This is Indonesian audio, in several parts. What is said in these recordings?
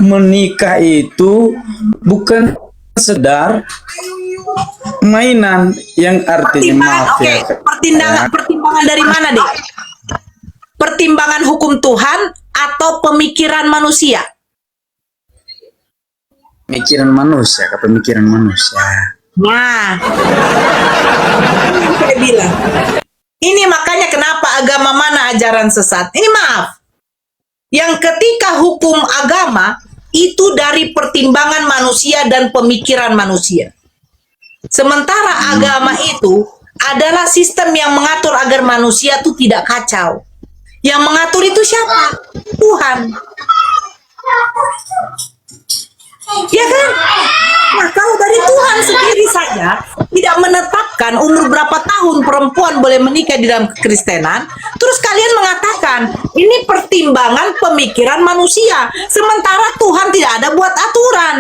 menikah itu bukan sekedar mainan yang artinya Pertimbangan, maaf oke. ya. Pertimbangan dari mana, Dek? Pertimbangan hukum Tuhan atau pemikiran manusia? Pemikiran manusia, ke pemikiran manusia. Nah, saya bilang, ini makanya kenapa agama mana ajaran sesat. Ini maaf, yang ketika hukum agama itu dari pertimbangan manusia dan pemikiran manusia. Sementara agama itu adalah sistem yang mengatur agar manusia itu tidak kacau. Yang mengatur itu siapa? Tuhan. Ya kan? Nah, kalau dari Tuhan sendiri saja tidak menetapkan umur berapa tahun perempuan boleh menikah di dalam kekristenan, terus kalian mengatakan ini pertimbangan pemikiran manusia, sementara Tuhan tidak ada buat aturan.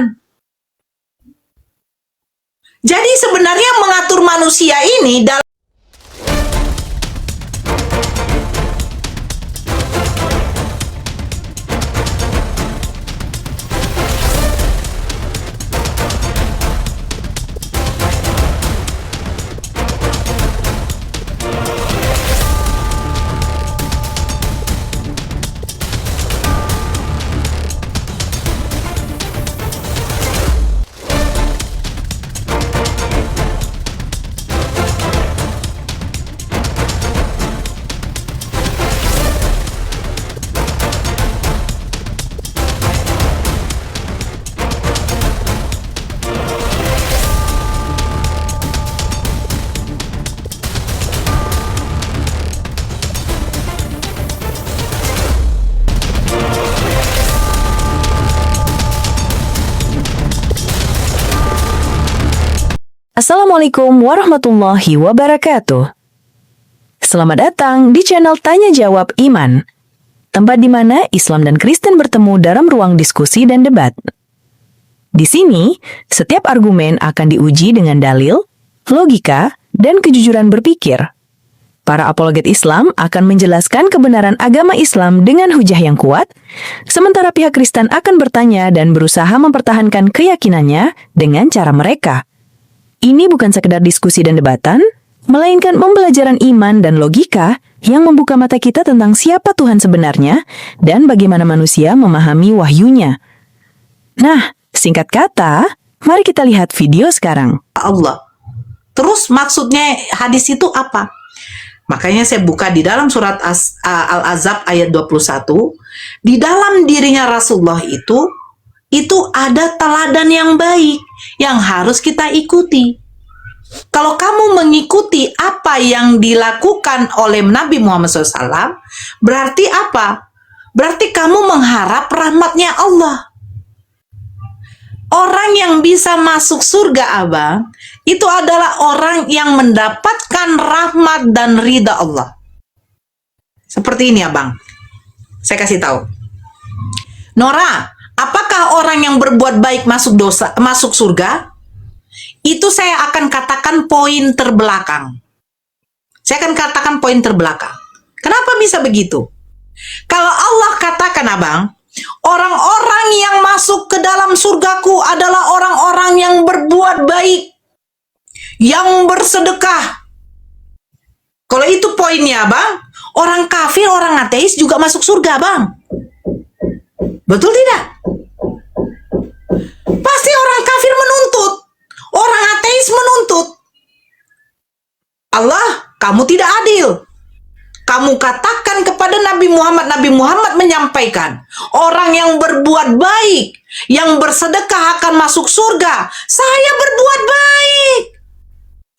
Jadi sebenarnya yang mengatur manusia ini dalam Assalamualaikum warahmatullahi wabarakatuh. Selamat datang di channel Tanya Jawab Iman, tempat di mana Islam dan Kristen bertemu dalam ruang diskusi dan debat. Di sini, setiap argumen akan diuji dengan dalil, logika, dan kejujuran berpikir. Para apologet Islam akan menjelaskan kebenaran agama Islam dengan hujah yang kuat, sementara pihak Kristen akan bertanya dan berusaha mempertahankan keyakinannya dengan cara mereka. Ini bukan sekedar diskusi dan debatan, melainkan pembelajaran iman dan logika yang membuka mata kita tentang siapa Tuhan sebenarnya dan bagaimana manusia memahami wahyunya. Nah, singkat kata, mari kita lihat video sekarang. Allah. Terus maksudnya hadis itu apa? Makanya saya buka di dalam surat Al-Ahzab ayat 21, di dalam dirinya Rasulullah itu ada teladan yang baik yang harus kita ikuti. Kalau kamu mengikuti apa yang dilakukan oleh Nabi Muhammad SAW, berarti apa? Berarti kamu mengharap rahmatnya Allah. Orang yang bisa masuk surga, Abang, itu adalah orang yang mendapatkan rahmat dan ridha Allah. Seperti ini, Abang. Saya kasih tahu. Nora, apakah orang yang berbuat baik masuk surga? Itu saya akan katakan poin terbelakang. Saya akan katakan poin terbelakang. Kenapa bisa begitu? Kalau Allah katakan, Abang, orang-orang yang masuk ke dalam surgaku adalah orang-orang yang berbuat baik, yang bersedekah. Kalau itu poinnya, Abang, orang kafir, orang ateis juga masuk surga, Bang. Betul tidak? Pasti orang kafir menuntut, orang ateis menuntut. Allah, kamu tidak adil. Kamu katakan kepada Nabi Muhammad menyampaikan, orang yang berbuat baik, yang bersedekah akan masuk surga. Saya berbuat baik.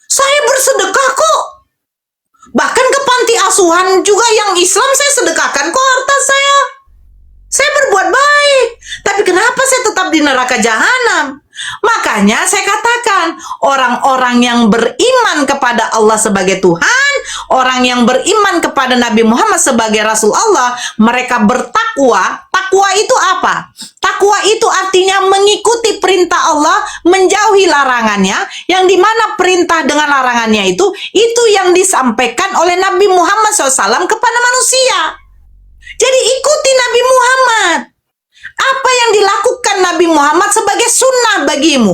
Saya bersedekah kok. Bahkan ke panti asuhan juga yang Islam saya sedekahkan kok harta saya. Saya berbuat baik, tapi kenapa saya tetap di neraka jahanam? Makanya saya katakan, orang-orang yang beriman kepada Allah sebagai Tuhan, orang yang beriman kepada Nabi Muhammad sebagai Rasul Allah, mereka bertakwa. Takwa itu apa? Takwa itu artinya mengikuti perintah Allah, menjauhi larangannya, yang dimana perintah dengan larangannya itu yang disampaikan oleh Nabi Muhammad SAW kepada manusia. Jadi ikuti Nabi Muhammad. Apa yang dilakukan Nabi Muhammad sebagai sunnah bagimu?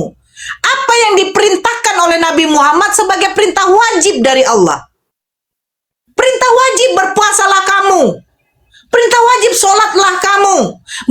Apa yang diperintahkan oleh Nabi Muhammad sebagai perintah wajib dari Allah? Perintah wajib berpuasalah kamu. Perintah wajib sholatlah kamu.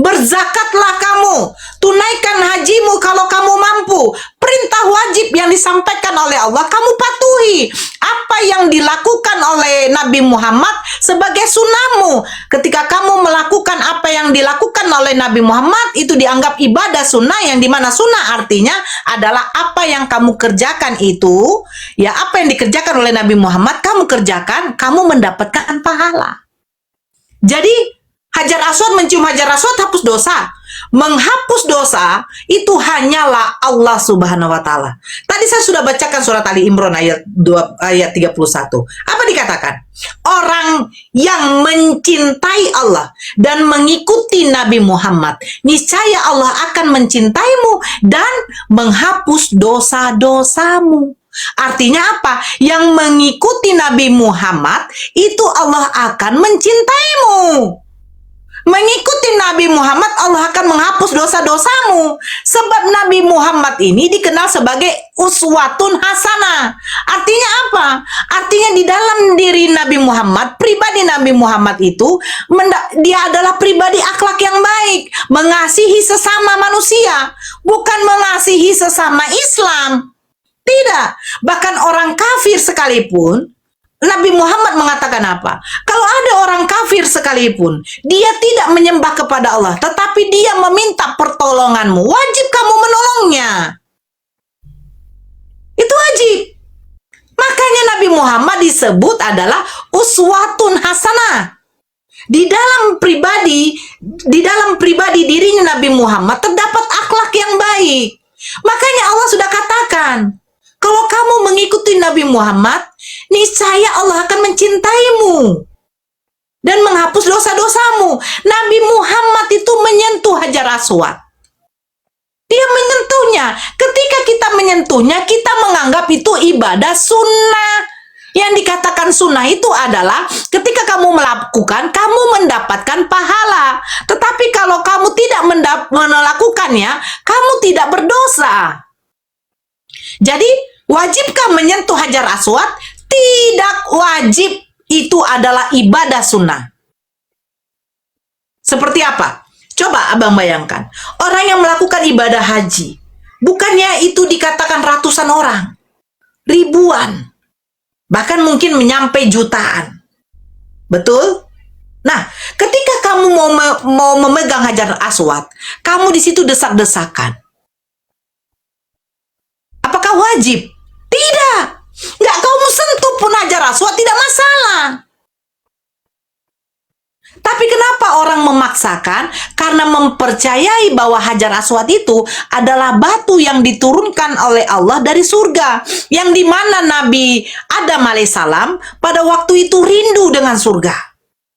Berzakatlah kamu. Tunaikan hajimu kalau kamu mampu. Perintah wajib yang disampaikan oleh Allah, kamu patuhi. Apa yang dilakukan oleh Nabi Muhammad sebagai sunnahmu. Ketika kamu melakukan apa yang dilakukan oleh Nabi Muhammad, itu dianggap ibadah sunnah, yang dimana sunnah artinya adalah apa yang kamu kerjakan itu, ya apa yang dikerjakan oleh Nabi Muhammad, kamu kerjakan, kamu mendapatkan pahala. Jadi, Hajar Aswad, mencium Hajar Aswad hapus dosa. Menghapus dosa itu hanyalah Allah Subhanahu wa taala. Tadi saya sudah bacakan surat Ali Imran ayat 31. Apa dikatakan? Orang yang mencintai Allah dan mengikuti Nabi Muhammad, niscaya Allah akan mencintaimu dan menghapus dosa-dosamu. Artinya apa? Yang mengikuti Nabi Muhammad itu Allah akan mencintaimu. Mengikuti Nabi Muhammad, Allah akan menghapus dosa-dosamu. Sebab Nabi Muhammad ini dikenal sebagai uswatun hasanah. Artinya apa? Artinya di dalam diri Nabi Muhammad, pribadi Nabi Muhammad itu, dia adalah pribadi akhlak yang baik. Mengasihi sesama manusia. Bukan mengasihi sesama Islam. Tidak. Bahkan orang kafir sekalipun, Nabi Muhammad mengatakan apa? Kalau ada orang kafir sekalipun, dia tidak menyembah kepada Allah, tetapi dia meminta pertolonganmu, wajib kamu menolongnya. Itu wajib. Makanya Nabi Muhammad disebut adalah uswatun hasanah. Di dalam pribadi dirinya Nabi Muhammad terdapat akhlak yang baik. Makanya Allah sudah katakan, kalau kamu mengikuti Nabi Muhammad, niscaya Allah akan mencintaimu dan menghapus dosa-dosamu. Nabi Muhammad itu menyentuh Hajar Aswad. Dia menyentuhnya. Ketika kita menyentuhnya, kita menganggap itu ibadah sunnah. Yang dikatakan sunnah itu adalah ketika kamu melakukan, kamu mendapatkan pahala. Tetapi kalau kamu tidak melakukannya, kamu tidak berdosa. Jadi, wajibkah menyentuh Hajar Aswad? Tidak wajib. Itu adalah ibadah sunnah. Seperti apa? Coba abang bayangkan. Orang yang melakukan ibadah haji, bukannya itu dikatakan ratusan orang, ribuan, bahkan mungkin menyampai jutaan. Betul? Nah, ketika kamu mau memegang Hajar Aswad, kamu di situ desak-desakan. Apakah wajib? Tidak. Nggak kamu sentuh pun Hajar Aswad, tidak masalah. Tapi kenapa orang memaksakan? Karena mempercayai bahwa Hajar Aswad itu adalah batu yang diturunkan oleh Allah dari surga. Yang dimana Nabi Adam alaihissalam pada waktu itu rindu dengan surga.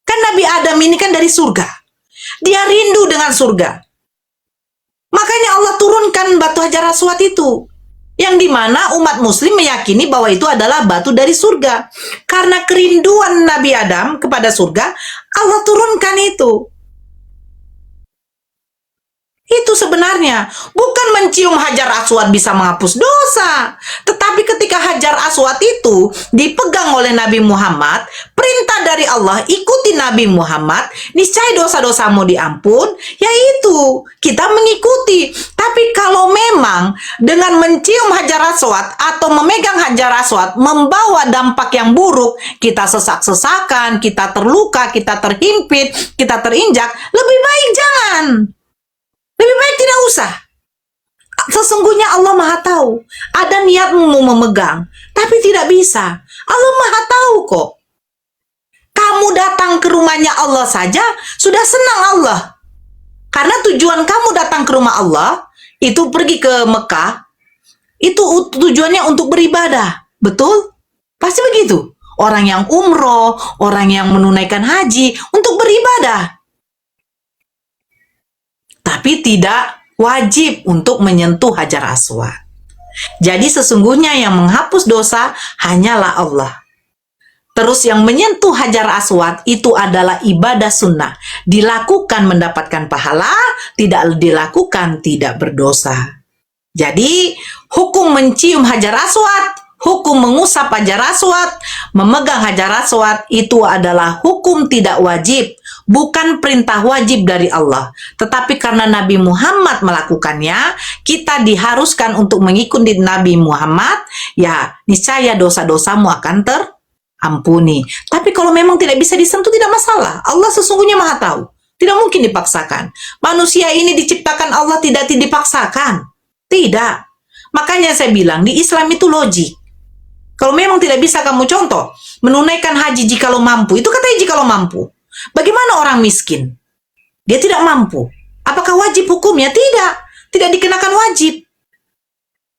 Kan Nabi Adam ini kan dari surga. Dia rindu dengan surga. Makanya Allah turunkan batu Hajar Aswad itu. Yang dimana umat muslim meyakini bahwa itu adalah batu dari surga. Karena kerinduan Nabi Adam kepada surga, Allah turunkan itu. Itu sebenarnya bukan mencium Hajar Aswad bisa menghapus dosa. Tetapi ketika Hajar Aswad itu dipegang oleh Nabi Muhammad, perintah dari Allah, ikuti Nabi Muhammad, niscaya dosa-dosamu diampun, yaitu kita mengikuti. Tapi kalau memang dengan mencium Hajar Aswad atau memegang Hajar Aswad membawa dampak yang buruk, kita sesak-sesakan, kita terluka, kita terhimpit, kita terinjak, lebih baik jangan. Lebih baik tidak usah. Sesungguhnya Allah Maha Tahu. Ada niatmu mau memegang, tapi tidak bisa. Allah Maha Tahu kok. Kamu datang ke rumahnya Allah saja, sudah senang Allah. Karena tujuan kamu datang ke rumah Allah, itu pergi ke Mekah, itu tujuannya untuk beribadah. Betul? Pasti begitu. Orang yang umroh, orang yang menunaikan haji, untuk beribadah. Tapi tidak wajib untuk menyentuh Hajar Aswad. Jadi sesungguhnya yang menghapus dosa hanyalah Allah. Terus yang menyentuh Hajar Aswad itu adalah ibadah sunnah. Dilakukan mendapatkan pahala, tidak dilakukan tidak berdosa. Jadi, hukum mencium Hajar Aswad, hukum mengusap Hajar Aswad, memegang Hajar Aswad itu adalah hukum tidak wajib, bukan perintah wajib dari Allah. Tetapi karena Nabi Muhammad melakukannya, kita diharuskan untuk mengikuti Nabi Muhammad, ya niscaya dosa-dosamu akan terampuni. Tapi kalau memang tidak bisa disentuh, tidak masalah. Allah sesungguhnya Maha Tahu. Tidak mungkin dipaksakan. Manusia ini diciptakan Allah tidak dipaksakan. Tidak. Makanya saya bilang, di Islam itu logik. Kalau memang tidak bisa kamu contoh, menunaikan haji jikalau mampu. Itu katanya jikalau mampu. Bagaimana orang miskin? Dia tidak mampu. Apakah wajib hukumnya? Tidak. Tidak dikenakan wajib.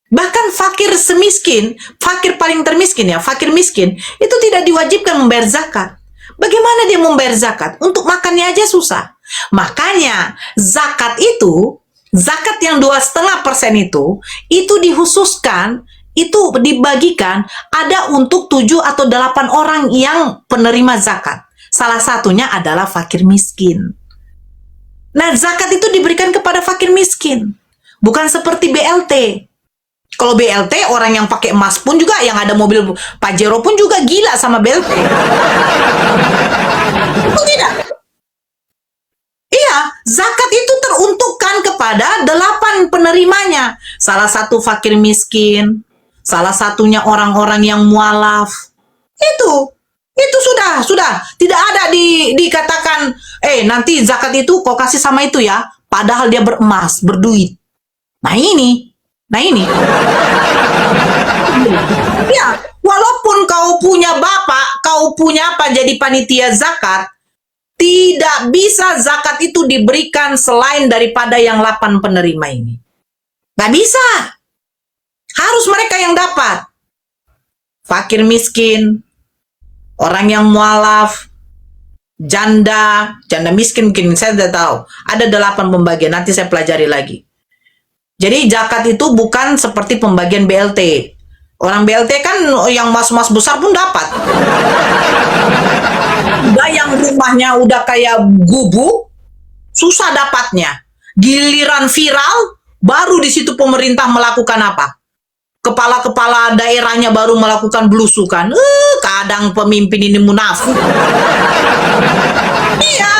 Bahkan fakir semiskin, fakir paling termiskin ya, fakir miskin, itu tidak diwajibkan membayar zakat. Bagaimana dia membayar zakat? Untuk makannya aja susah. Makanya zakat itu, zakat yang 2,5% itu dikhususkan, itu dibagikan ada untuk 7 atau 8 orang yang penerima zakat. Salah satunya adalah fakir miskin. Nah, zakat itu diberikan kepada fakir miskin. Bukan seperti BLT. Kalau BLT, orang yang pakai emas pun juga, yang ada mobil Pajero pun juga gila sama BLT. Itu tidak. Iya, zakat itu teruntukkan kepada 8 penerimanya. Salah satu fakir miskin, salah satunya orang-orang yang mualaf. Itu sudah. Tidak ada dikatakan, nanti zakat itu kau kasih sama itu ya. Padahal dia beremas, berduit. Nah ini. Ya, walaupun kau punya bapak, kau punya apa jadi panitia zakat, tidak bisa zakat itu diberikan selain daripada yang 8 penerima ini. Nggak bisa. Harus mereka yang dapat. Fakir miskin, orang yang mualaf, janda miskin mungkin saya tidak tahu. Ada 8 pembagian, nanti saya pelajari lagi. Jadi zakat itu bukan seperti pembagian BLT. Orang BLT kan yang mas-mas besar pun dapat. Udah yang rumahnya udah kayak gubuk, susah dapatnya. Giliran viral, baru di situ pemerintah melakukan apa? Kepala-kepala daerahnya baru melakukan belusukan. Kadang pemimpin ini munafik. Iya,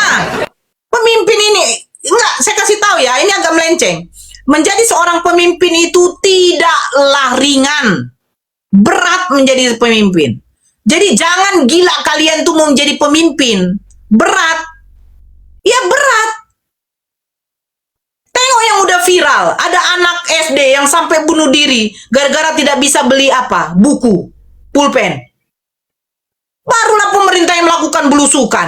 pemimpin ini, enggak, saya kasih tahu ya, ini agak melenceng. Menjadi seorang pemimpin itu tidaklah ringan. Berat menjadi pemimpin. Jadi jangan gila kalian tuh mau menjadi pemimpin. Berat. Ya berat. Tengok yang udah viral. Ada anak SD yang sampai bunuh diri gara-gara tidak bisa beli apa? Buku. Pulpen. Barulah pemerintah yang melakukan belusukan.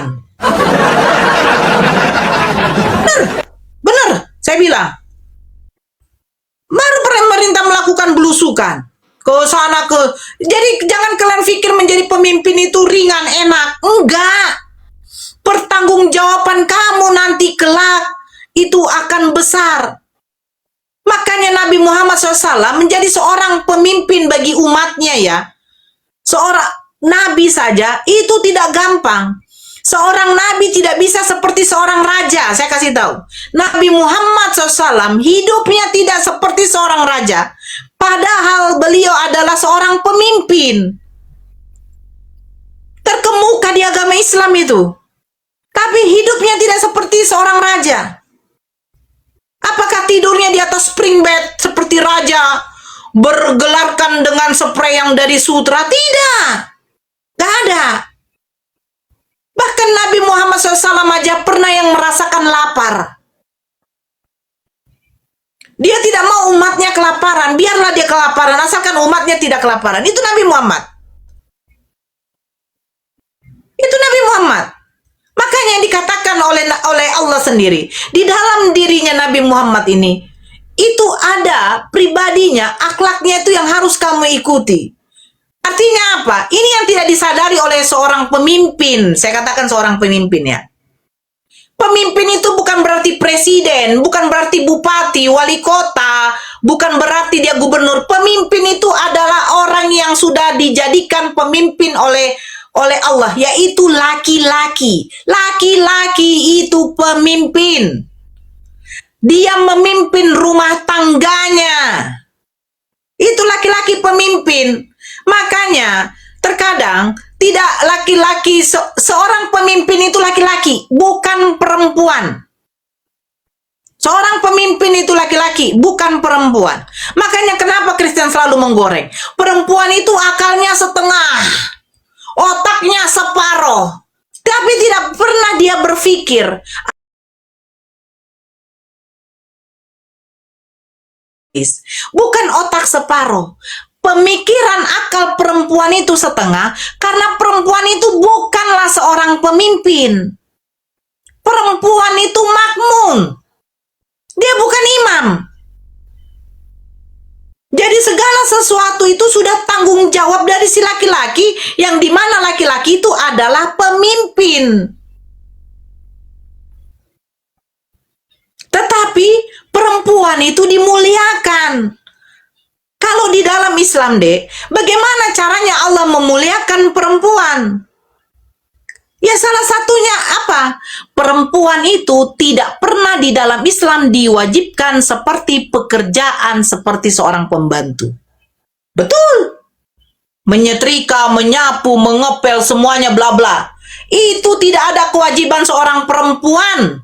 Bener. Saya bilang. Baru pemerintah melakukan belusukan. Ke sana ke. Jadi jangan kalian pikir menjadi pemimpin itu ringan, enak. Enggak. Pertanggungjawaban kamu nanti kelak itu akan besar. Makanya Nabi Muhammad SAW menjadi seorang pemimpin bagi umatnya ya. Seorang nabi saja itu tidak gampang. Seorang nabi tidak bisa seperti seorang raja. Saya kasih tahu. Nabi Muhammad SAW hidupnya tidak seperti seorang raja. Padahal beliau adalah seorang pemimpin. Terkemuka di agama Islam itu. Tapi hidupnya tidak seperti seorang raja. Apakah tidurnya di atas spring bed seperti raja? Bergelarkan dengan spray yang dari sutra? Tidak. Gak ada. Bahkan Nabi Muhammad SAW aja pernah yang merasakan lapar. Dia tidak mau umatnya kelaparan. Biarlah dia kelaparan, asalkan umatnya tidak kelaparan. Itu Nabi Muhammad. Itu Nabi Muhammad. Makanya yang dikatakan oleh Allah sendiri. Di dalam dirinya Nabi Muhammad ini, itu ada pribadinya, akhlaknya itu yang harus kamu ikuti. Artinya apa? Ini yang tidak disadari oleh seorang pemimpin. Saya katakan seorang pemimpin ya. Pemimpin itu bukan berarti presiden, bukan berarti bupati, wali kota, bukan berarti dia gubernur. Pemimpin itu adalah orang yang sudah dijadikan pemimpin oleh oleh Allah, yaitu laki-laki. Laki-laki itu pemimpin. Dia memimpin rumah tangganya. Itu laki-laki pemimpin. Makanya terkadang tidak laki-laki, seorang pemimpin itu laki-laki, bukan perempuan. Seorang pemimpin itu laki-laki, bukan perempuan. Makanya kenapa Kristen selalu menggoreng? Perempuan itu akalnya setengah, otaknya separuh, tapi tidak pernah dia berpikir. Bukan otak separuh. Pemikiran akal perempuan itu setengah, karena perempuan itu bukanlah seorang pemimpin. Perempuan itu makmum. Dia bukan imam. Jadi segala sesuatu itu sudah tanggung jawab dari si laki-laki, yang dimana laki-laki itu adalah pemimpin. Tetapi perempuan itu dimuliakan. Kalau di dalam Islam, Dek, bagaimana caranya Allah memuliakan perempuan? Ya salah satunya apa? Perempuan itu tidak pernah di dalam Islam diwajibkan seperti pekerjaan seperti seorang pembantu. Betul. Menyetrika, menyapu, mengepel, semuanya bla bla. Itu tidak ada kewajiban seorang perempuan.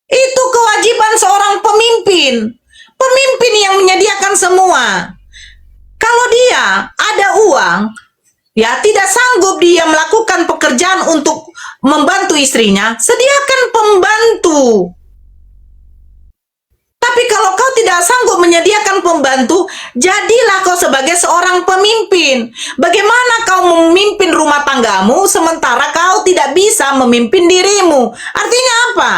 Itu kewajiban seorang pemimpin. Pemimpin yang menyediakan semua. Kalau dia ada uang, ya tidak sanggup dia melakukan pekerjaan untuk membantu istrinya, sediakan pembantu. Tapi kalau kau tidak sanggup menyediakan pembantu, jadilah kau sebagai seorang pemimpin. Bagaimana kau memimpin rumah tanggamu sementara kau tidak bisa memimpin dirimu? Artinya apa?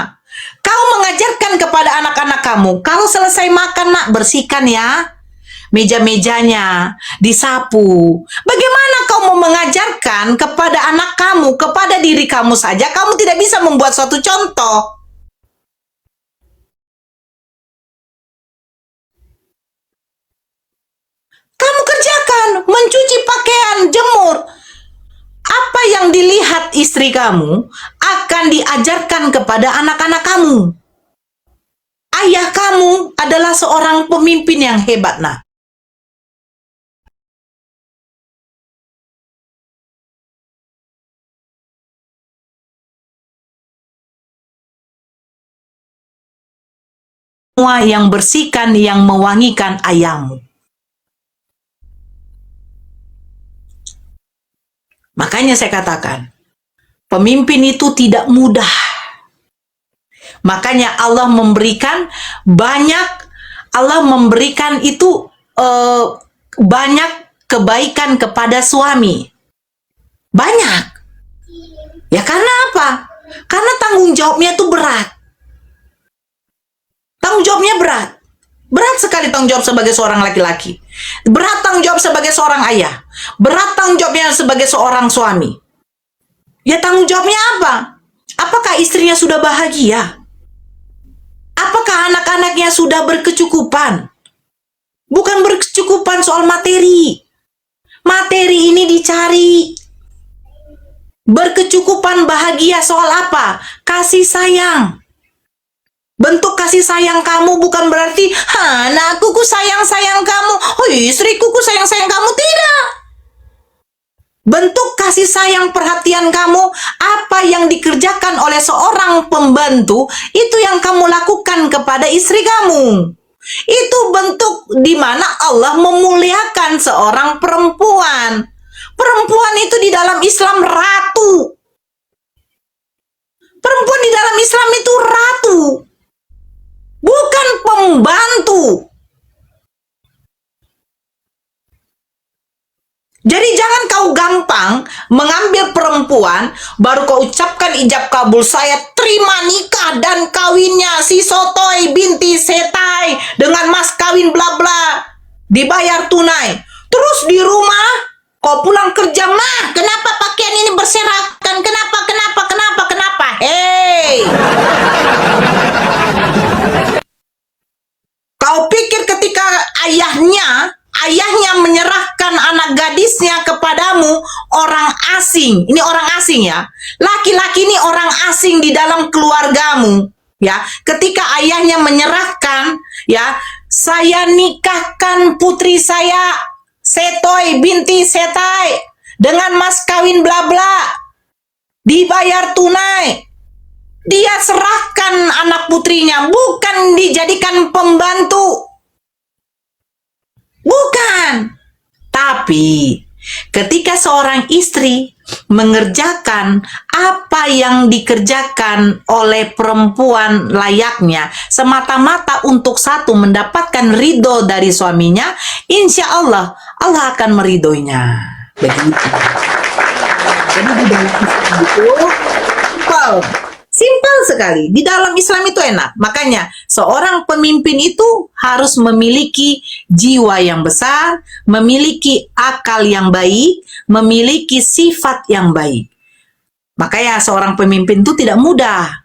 Kau mengajarkan kepada anak-anak kamu, kalau selesai makan nak, bersihkan ya meja-mejanya, disapu. Bagaimana kau mau mengajarkan kepada anak kamu, kepada diri kamu saja, kamu tidak bisa membuat suatu contoh? Kamu kerjakan, mencuci pakaian, jemur. Apa yang dilihat istri kamu akan diajarkan kepada anak-anak kamu. Ayah kamu adalah seorang pemimpin yang hebat, nak. Semua yang bersihkan, yang mewangikan ayahmu. Makanya saya katakan, pemimpin itu tidak mudah. Makanya Allah memberikan banyak, Allah memberikan itu banyak kebaikan kepada suami. Banyak. Ya karena apa? Karena tanggung jawabnya itu berat. Tanggung jawabnya berat. Berat sekali tanggung jawab sebagai seorang laki-laki. Berat tanggung jawab sebagai seorang ayah. Berat tanggung jawabnya sebagai seorang suami. Ya tanggung jawabnya apa? Apakah istrinya sudah bahagia? Apakah anak-anaknya sudah berkecukupan? Bukan berkecukupan soal materi. Materi ini dicari. Berkecukupan bahagia soal apa? Kasih sayang. Bentuk kasih sayang kamu bukan berarti, anakku ku sayang-sayang kamu, istriku ku sayang-sayang kamu. Tidak. Bentuk kasih sayang perhatian kamu, apa yang dikerjakan oleh seorang pembantu, itu yang kamu lakukan kepada istri kamu. Itu bentuk di mana Allah memuliakan seorang perempuan. Perempuan itu di dalam Islam ratu. Perempuan di dalam Islam itu ratu. Bukan pembantu. Jadi jangan kau gampang mengambil perempuan, baru kau ucapkan ijab kabul, saya terima nikah dan kawinnya si Sotoy binti Setai dengan mas kawin bla bla, dibayar tunai. Terus di rumah kau pulang kerja, mah kenapa pakaian ini berserakan? Kenapa? Hei, kau pikir ketika ayahnya menyerahkan anak gadisnya kepadamu, orang asing. Ini orang asing ya. Laki-laki ini orang asing di dalam keluargamu. Ya, ketika ayahnya menyerahkan, ya, saya nikahkan putri saya, Setoy binti Setai, dengan mas kawin bla bla, dibayar tunai. Dia serahkan anak putrinya, bukan dijadikan pembantu. Bukan. Tapi ketika seorang istri mengerjakan apa yang dikerjakan oleh perempuan layaknya semata-mata untuk satu mendapatkan ridho dari suaminya, insya Allah Allah akan meridhoinya. Begitu. Jadi di dalam Islam itu simpel sekali. Di dalam Islam itu enak. Makanya seorang pemimpin itu harus memiliki jiwa yang besar, memiliki akal yang baik, memiliki sifat yang baik. Makanya seorang pemimpin itu tidak mudah.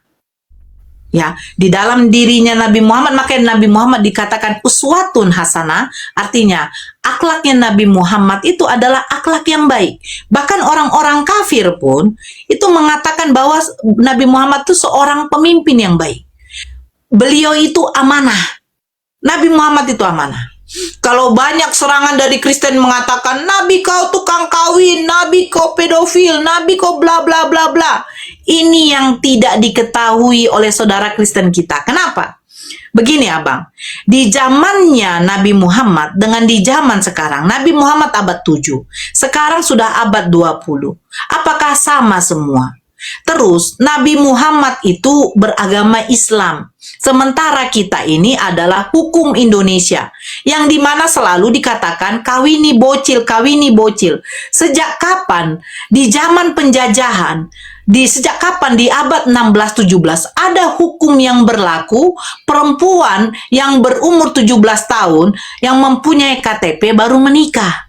Ya, di dalam dirinya Nabi Muhammad, makanya Nabi Muhammad dikatakan uswatun hasanah, artinya akhlaknya Nabi Muhammad itu adalah akhlak yang baik. Bahkan orang-orang kafir pun itu mengatakan bahwa Nabi Muhammad itu seorang pemimpin yang baik. Beliau itu amanah. Nabi Muhammad itu amanah. Kalau banyak serangan dari Kristen mengatakan Nabi kau tukang kawin, Nabi kau pedofil, Nabi kau bla bla bla bla. Ini yang tidak diketahui oleh saudara Kristen kita. Kenapa? Begini abang, di zamannya Nabi Muhammad dengan di zaman sekarang, Nabi Muhammad abad 7, sekarang sudah abad 20. Apakah sama semua? Terus Nabi Muhammad itu beragama Islam, sementara kita ini adalah hukum Indonesia, yang dimana selalu dikatakan kawini bocil, kawini bocil. Sejak kapan di zaman penjajahan, sejak kapan di abad 16-17 ada hukum yang berlaku perempuan yang berumur 17 tahun yang mempunyai KTP baru menikah?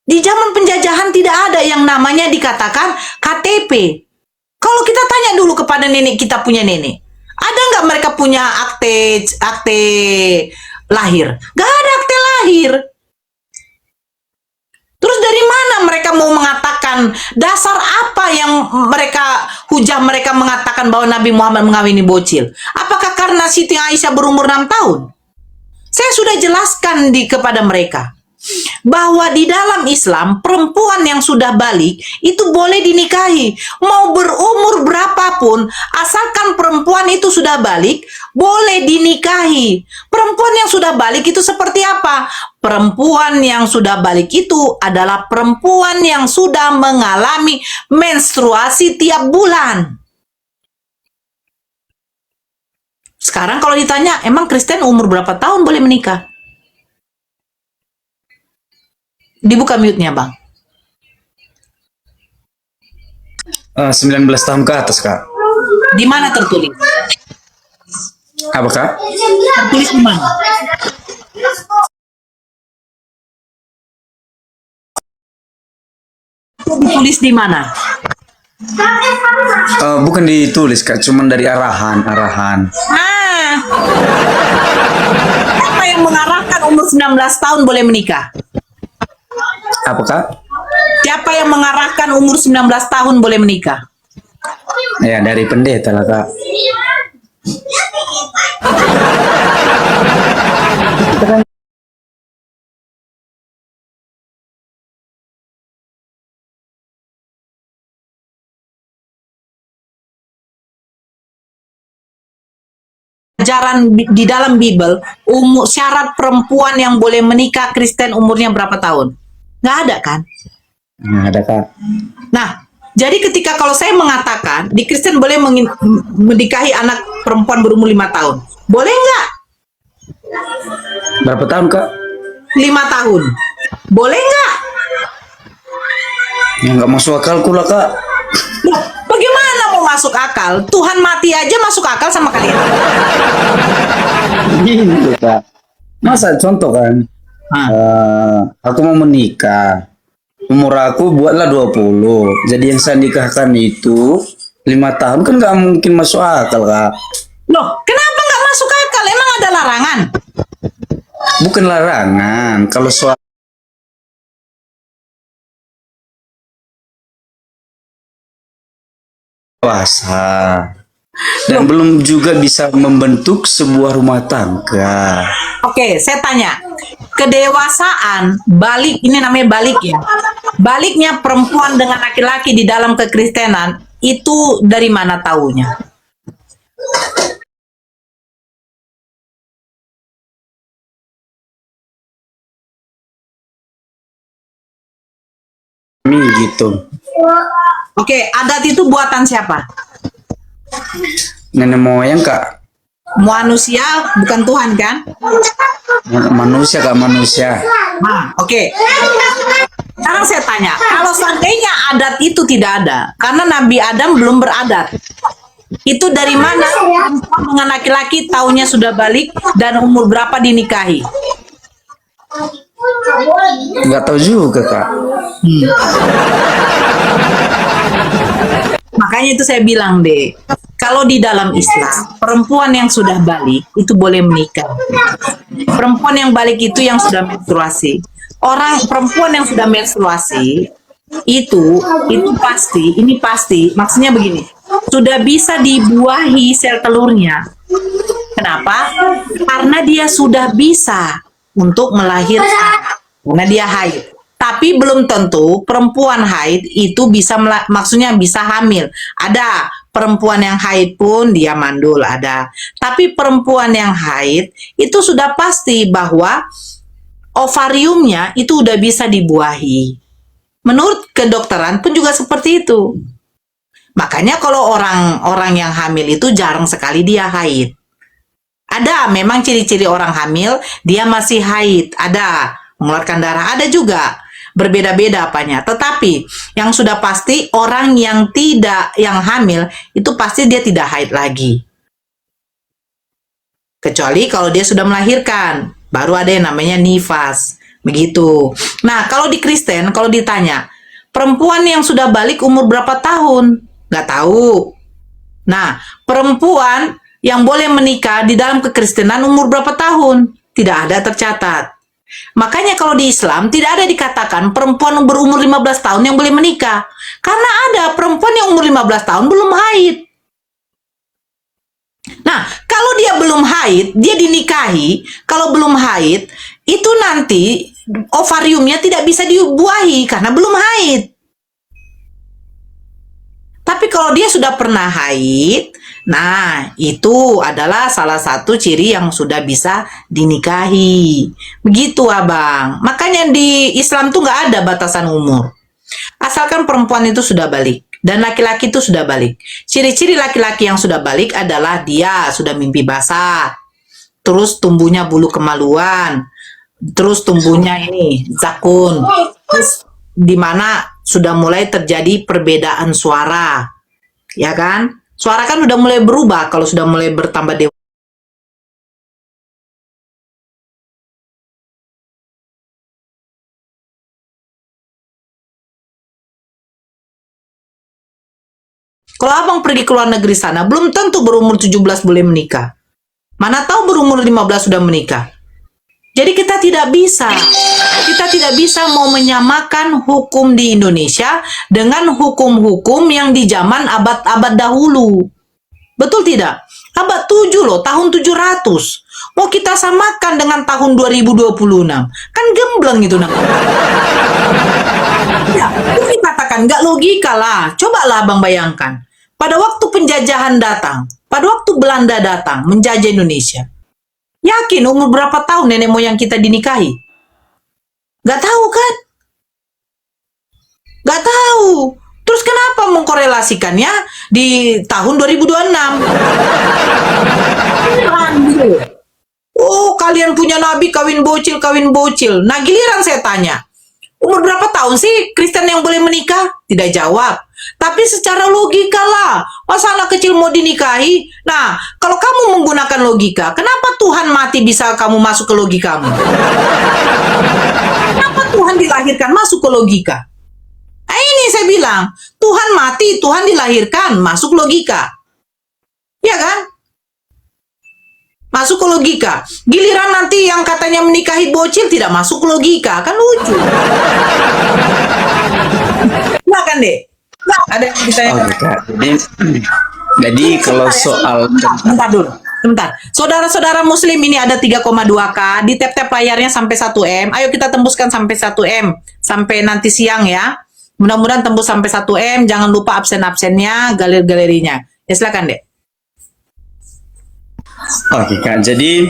Di zaman penjajahan tidak ada yang namanya dikatakan KTP. Kalau kita tanya dulu kepada nenek kita punya nenek, ada nggak mereka punya akte lahir? Nggak ada akte lahir. Terus dari mana mereka mau mengatakan, dasar apa yang hujah mereka mengatakan bahwa Nabi Muhammad mengawini bocil? Apakah karena Siti Aisyah berumur 6 tahun? Saya sudah jelaskan kepada mereka bahwa di dalam Islam perempuan yang sudah balik itu boleh dinikahi, mau berumur berapapun, asalkan perempuan itu sudah balik boleh dinikahi. Perempuan yang sudah balik itu seperti apa? Perempuan yang sudah balik itu adalah perempuan yang sudah mengalami menstruasi tiap bulan. Sekarang kalau ditanya, emang Kristen umur berapa tahun boleh menikah? Dibuka mute-nya, Bang. 19 tahun ke atas, Kak. Di mana tertulis? Apa, Kak? Tertulis di mana? Ditulis di mana? Bukan ditulis, Kak, cuman dari arahan. Apa yang mengarahkan umur 19 tahun boleh menikah? Apa, Kak? Siapa yang mengarahkan umur 19 tahun boleh menikah? Ya, dari pendeta lah, Kak. Ajaran di dalam Bible, syarat perempuan yang boleh menikah Kristen umurnya berapa tahun? Nggak ada kan? Nggak ada, Kak. Nah, jadi ketika kalau saya mengatakan di Kristen boleh menikahi anak perempuan berumur 5 tahun, boleh nggak? Berapa tahun, Kak? 5 tahun. Boleh nggak? Ya, nggak masuk akalku lah, Kak. Loh, bagaimana mau masuk akal? Tuhan mati aja masuk akal sama kalian. Gitu, Kak. Masa contoh kan, aku mau menikah, umur aku buatlah 20, jadi yang saya nikahkan itu 5 tahun, kan nggak mungkin masuk akal, Kak. Loh, kenapa nggak masuk akal? Emang ada larangan? bukan larangan. Kalau soal puasa dan belum juga bisa membentuk sebuah rumah tangga. Oke, saya tanya. Kedewasaan, balik, ini namanya balik ya. Baliknya perempuan dengan laki-laki di dalam kekristenan, itu dari mana taunya? Gitu. Oke, adat itu buatan siapa? Nenek moyang Kak. Manusia, bukan Tuhan kan? Manusia Kak, manusia. Nah, oke. Sekarang saya tanya, kalau seandainya adat itu tidak ada, karena Nabi Adam belum beradat, itu dari mana perempuan dengan laki-laki taunya sudah balik dan umur berapa dinikahi? Nggak tahu juga Kak. Makanya itu saya bilang deh, kalau di dalam Islam, perempuan yang sudah balik itu boleh menikah. Perempuan yang balik itu yang sudah menstruasi. Perempuan yang sudah menstruasi itu pasti, ini pasti, maksudnya begini, sudah bisa dibuahi sel telurnya. Kenapa? Karena dia sudah bisa untuk melahirkan, karena dia haid. Tapi belum tentu perempuan haid itu bisa, maksudnya bisa hamil. Ada perempuan yang haid pun dia mandul, ada. Tapi perempuan yang haid itu sudah pasti bahwa ovariumnya itu udah bisa dibuahi. Menurut kedokteran pun juga seperti itu. Makanya kalau orang yang hamil itu jarang sekali dia haid. Ada memang ciri-ciri orang hamil, dia masih haid, ada mengeluarkan darah, ada juga. Berbeda-beda apanya. Tetapi yang sudah pasti orang yang hamil itu pasti dia tidak haid lagi. Kecuali kalau dia sudah melahirkan, baru ada yang namanya nifas. Begitu. Nah, kalau di Kristen, kalau ditanya, perempuan yang sudah balik umur berapa tahun? Nggak tahu. Nah, perempuan yang boleh menikah di dalam kekristenan umur berapa tahun? Tidak ada tercatat. Makanya kalau di Islam tidak ada dikatakan perempuan berumur 15 tahun yang boleh menikah. Karena ada perempuan yang umur 15 tahun belum haid. Nah, kalau dia belum haid, dia dinikahi, kalau belum haid, itu nanti ovariumnya tidak bisa dibuahi karena belum haid. Tapi kalau dia sudah pernah haid, nah itu adalah salah satu ciri yang sudah bisa dinikahi. Begitu abang. Makanya di Islam tuh nggak ada batasan umur. Asalkan perempuan itu sudah balik. Dan laki-laki itu sudah balik. Ciri-ciri laki-laki yang sudah balik adalah dia sudah mimpi basah. Terus tumbuhnya bulu kemaluan. Terus tumbuhnya ini zakun. Terus di mana sudah mulai terjadi perbedaan suara. Ya kan? Suara kan udah mulai berubah kalau sudah mulai bertambah dewasa. Kalau abang pergi ke luar negeri sana, belum tentu berumur 17 boleh menikah. Mana tahu berumur 15 sudah menikah. Jadi kita tidak bisa mau menyamakan hukum di Indonesia dengan hukum-hukum yang di zaman abad-abad dahulu. Betul tidak? Abad 7 loh, tahun 700. Mau kita samakan dengan tahun 2026. Kan gembleng itu namanya. Ya, itu dikatakan nggak logika lah. Cobalah abang bayangkan. Pada waktu penjajahan datang, pada waktu Belanda datang menjajah Indonesia, yakin umur berapa tahun nenek moyang kita dinikahi? Gak tahu kan? Gak tahu. Terus kenapa mengkorelasikannya di tahun 2026? Oh, kalian punya nabi kawin bocil, kawin bocil. Nah, giliran saya tanya, umur berapa tahun sih Kristen yang boleh menikah? Tidak jawab. Tapi secara logika lah, masa anak kecil mau dinikahi? Nah, kalau kamu menggunakan logika, kenapa Tuhan mati bisa kamu masuk ke logikamu? Kenapa Tuhan dilahirkan masuk ke logika? Nah, ini saya bilang, Tuhan mati, Tuhan dilahirkan, masuk logika. Ya kan? Masuk ke logika. Giliran nanti yang katanya menikahi bocil tidak masuk ke logika. Kan lucu. Nah kan, Dek? Nah, ada yang ditanya. Oke, Kak. Jadi kalau soal Bentar dulu. Bentar. Saudara-saudara muslim ini ada 3,2K. Di tap-tap layarnya sampai 1M. Ayo kita tembuskan sampai 1M. Sampai nanti siang ya. Mudah-mudahan tembus sampai 1M. Jangan lupa absen-absennya, galeri-galerinya. Ya silakan, Dek. Oke Kak, jadi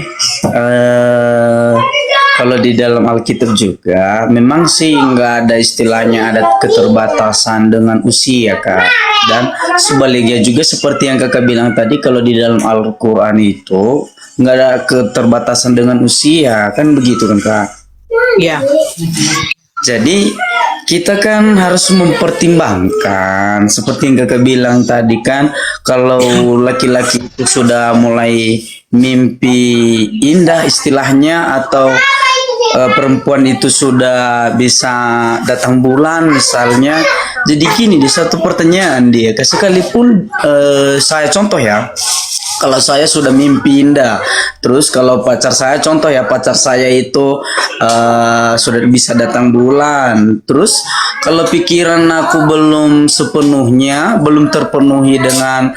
kalau di dalam Alkitab juga memang sih nggak ada istilahnya ada keterbatasan dengan usia Kak. Dan sebaliknya juga seperti yang Kakak bilang tadi, kalau di dalam Al-Quran itu nggak ada keterbatasan dengan usia, kan begitu kan Kak? Ya. Jadi kita kan harus mempertimbangkan seperti yang Kakak bilang tadi kan, kalau laki-laki itu sudah mulai mimpi indah istilahnya, atau perempuan itu sudah bisa datang bulan misalnya. Jadi gini, di satu pertanyaan dia, sekalipun saya contoh ya, kalau saya sudah mimpi indah, terus kalau pacar saya contoh ya, pacar saya itu sudah bisa datang bulan, terus kalau pikiran aku belum sepenuhnya, belum terpenuhi dengan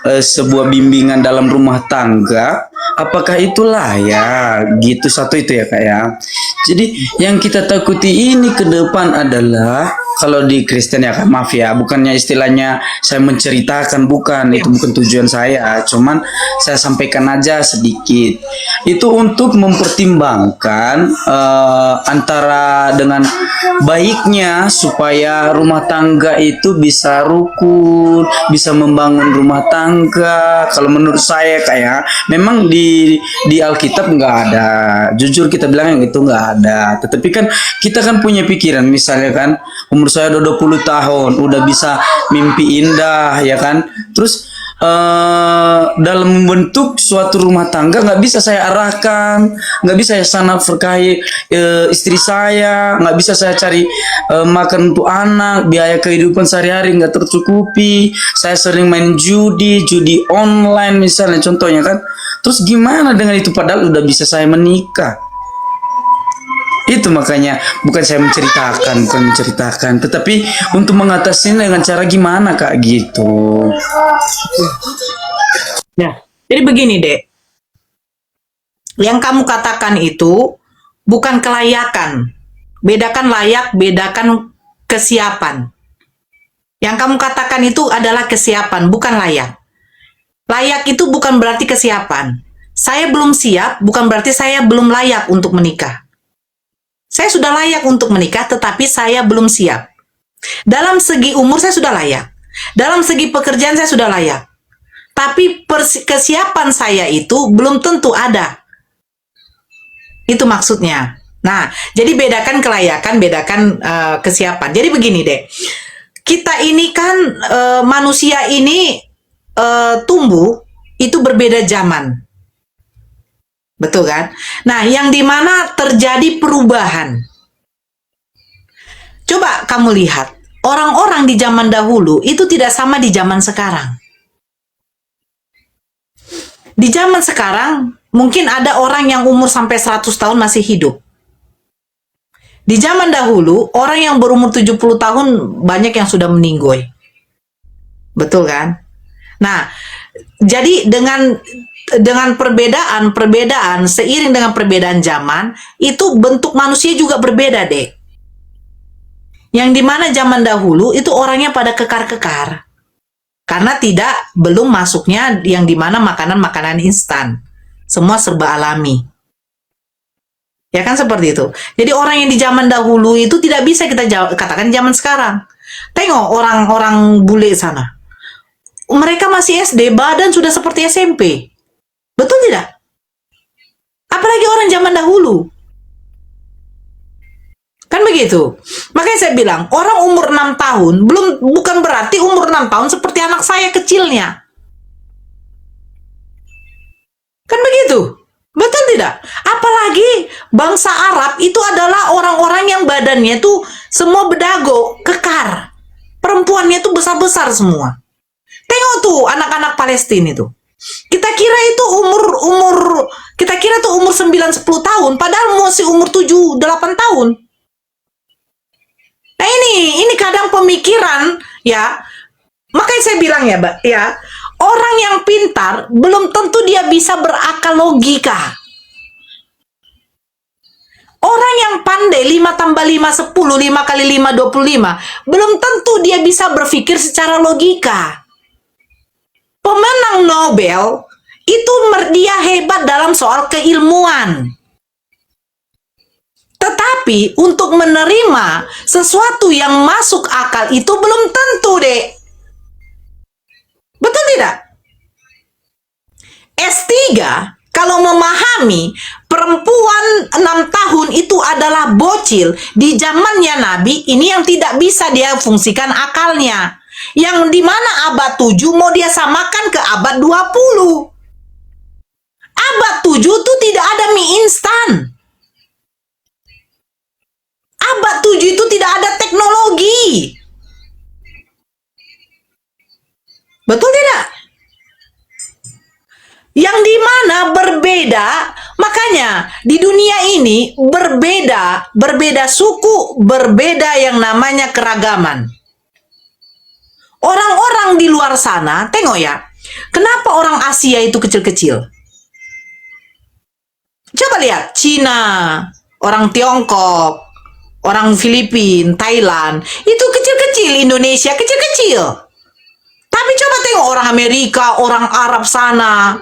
sebuah bimbingan dalam rumah tangga, apakah itulah ya gitu, satu itu ya Kak ya. Jadi yang kita takuti ini ke depan adalah, kalau di Kristen ya Kak, maaf ya, bukannya istilahnya saya menceritakan, bukan, itu bukan tujuan saya, cuman saya sampaikan aja sedikit. Itu untuk mempertimbangkan antara dengan baiknya supaya rumah tangga itu bisa rukun, bisa membangun rumah tangga. Kalau menurut saya kayak memang di Alkitab nggak ada, jujur kita bilang yang itu nggak ada. Tetapi kan kita kan punya pikiran, misalnya kan umur saya udah 20 tahun, udah bisa mimpi indah ya kan. Terus dalam membentuk suatu rumah tangga nggak bisa saya arahkan, nggak bisa saya nafkahi istri saya, nggak bisa saya cari makan untuk anak, biaya kehidupan sehari-hari nggak tercukupi, saya sering main judi online misalnya contohnya kan. Terus gimana dengan itu, padahal udah bisa saya menikah. Itu makanya bukan saya menceritakan, tetapi untuk mengatasinya dengan cara gimana Kak gitu. Ya, jadi begini Dek. Yang kamu katakan itu bukan kelayakan. Bedakan layak, bedakan kesiapan. Yang kamu katakan itu adalah kesiapan, bukan layak. Layak itu bukan berarti kesiapan. Saya belum siap, bukan berarti saya belum layak untuk menikah. Saya sudah layak untuk menikah, tetapi saya belum siap. Dalam segi umur saya sudah layak. Dalam segi pekerjaan saya sudah layak. Tapi kesiapan saya itu belum tentu ada. Itu maksudnya. Nah, jadi bedakan kelayakan, bedakan kesiapan. Jadi begini deh. Kita ini kan manusia ini tumbuh itu berbeda zaman. Betul kan? Nah, yang dimana terjadi perubahan. Coba kamu lihat, orang-orang di zaman dahulu itu tidak sama di zaman sekarang. Di zaman sekarang, mungkin ada orang yang umur sampai 100 tahun masih hidup. Di zaman dahulu, orang yang berumur 70 tahun banyak yang sudah meninggoy. Betul kan? Nah, jadi dengan perbedaan seiring dengan perbedaan zaman, itu bentuk manusia juga berbeda deh. Yang dimana zaman dahulu itu orangnya pada kekar-kekar. Karena belum masuknya yang dimana makanan-makanan instan. Semua serba alami. Ya kan seperti itu. Jadi orang yang di zaman dahulu itu tidak bisa kita katakan zaman sekarang. Tengok orang-orang bule sana. Mereka masih SD, badan sudah seperti SMP. Betul tidak? Apalagi orang zaman dahulu. Kan begitu. Makanya saya bilang, orang umur 6 tahun bukan berarti umur 6 tahun seperti anak saya kecilnya. Kan begitu. Betul tidak? Apalagi bangsa Arab itu adalah orang-orang yang badannya itu semua bedago, kekar. Perempuannya itu besar-besar semua. Tengok tuh anak-anak Palestina itu. Kita kira itu kita kira tuh umur 9-10 tahun, padahal masih umur 7-8 tahun. Nah ini kadang pemikiran ya. Makanya saya bilang ya, Mbak, ya, orang yang pintar belum tentu dia bisa berakal logika. Orang yang pandai 5 tambah 5 10, 5 kali 5 25, belum tentu dia bisa berpikir secara logika. Pemenang Nobel itu dia hebat dalam soal keilmuan. Tetapi untuk menerima sesuatu yang masuk akal itu belum tentu, Dek. Betul tidak? S3 kalau memahami perempuan 6 tahun itu adalah bocil di zamannya Nabi, ini yang tidak bisa dia fungsikan akalnya. Yang dimana abad 7 mau dia samakan ke abad 20. Abad 7 itu tidak ada mie instan. Abad 7 itu tidak ada teknologi. Betul tidak? Yang dimana berbeda, makanya di dunia ini berbeda suku, berbeda yang namanya keragaman. Orang-orang di luar sana, tengok ya, kenapa orang Asia itu kecil-kecil? Coba lihat, Cina, orang Tiongkok, orang Filipina, Thailand, itu kecil-kecil, Indonesia kecil-kecil. Tapi coba tengok orang Amerika, orang Arab sana,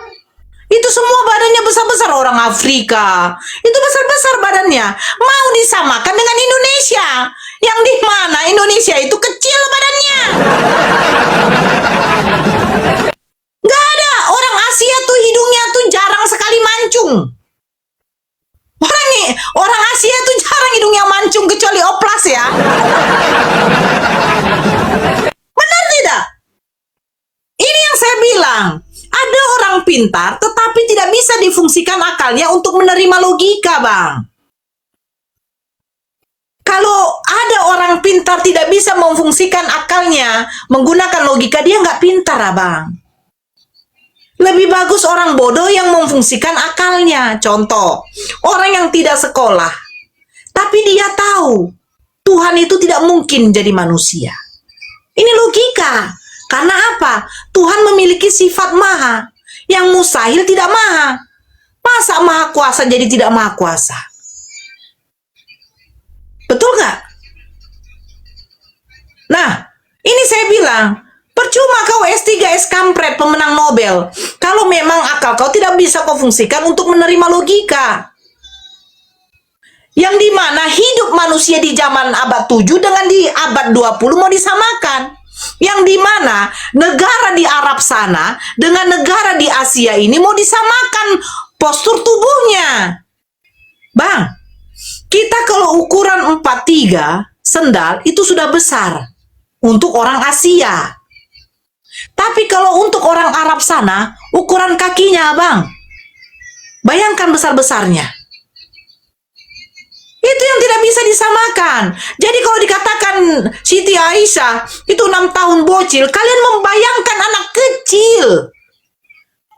itu semua badannya besar-besar. Orang Afrika itu besar-besar badannya. Mau disamakan dengan Indonesia, yang di mana Indonesia itu kecil badannya. Gak ada. Orang Asia tuh hidungnya tuh jarang sekali mancung. Orang Asia tuh jarang hidungnya mancung kecuali oplas ya. Benar tidak? Ini yang saya bilang. Ada orang pintar tetapi tidak bisa difungsikan akalnya untuk menerima logika, Bang. Kalau ada orang pintar tidak bisa memfungsikan akalnya menggunakan logika, dia nggak pintar, Abang. Lebih bagus orang bodoh yang memfungsikan akalnya. Contoh, orang yang tidak sekolah tapi dia tahu Tuhan itu tidak mungkin jadi manusia. Ini logika. Karena apa? Tuhan memiliki sifat maha. Yang mustahil tidak maha. Masa maha kuasa jadi tidak maha kuasa? Betul nggak? Nah, ini saya bilang, percuma kau S3 S kampret pemenang Nobel. Kalau memang akal kau tidak bisa kau fungsikan untuk menerima logika. Yang dimana hidup manusia di zaman abad 7 dengan di abad 20 mau disamakan. Yang dimana negara di Arab sana dengan negara di Asia ini mau disamakan postur tubuhnya. Bang, kita kalau ukuran 43 sendal itu sudah besar untuk orang Asia. Tapi kalau untuk orang Arab sana, ukuran kakinya, Bang, bayangkan besar-besarnya. Itu yang tidak bisa disamakan. Jadi kalau dikatakan Siti Aisyah itu 6 tahun bocil, kalian membayangkan anak kecil.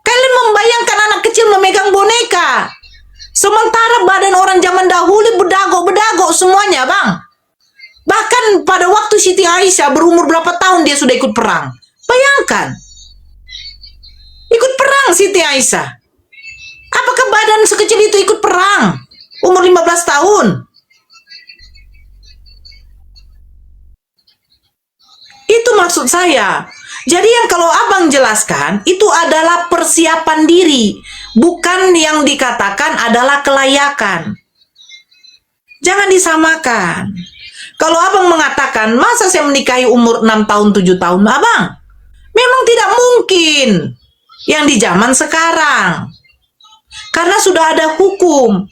Kalian membayangkan anak kecil memegang boneka. Sementara badan orang zaman dahulu bedagok-bedagok semuanya, Bang. Bahkan pada waktu Siti Aisyah berumur berapa tahun dia sudah ikut perang. Bayangkan. Ikut perang Siti Aisyah. Apakah badan sekecil itu ikut perang? Umur 15 tahun. Itu maksud saya. Jadi yang kalau Abang jelaskan, itu adalah persiapan diri. Bukan yang dikatakan adalah kelayakan. Jangan disamakan. Kalau Abang mengatakan, masa saya menikahi umur 6 tahun, 7 tahun, Abang? Memang tidak mungkin. Yang di zaman sekarang. Karena sudah ada hukum.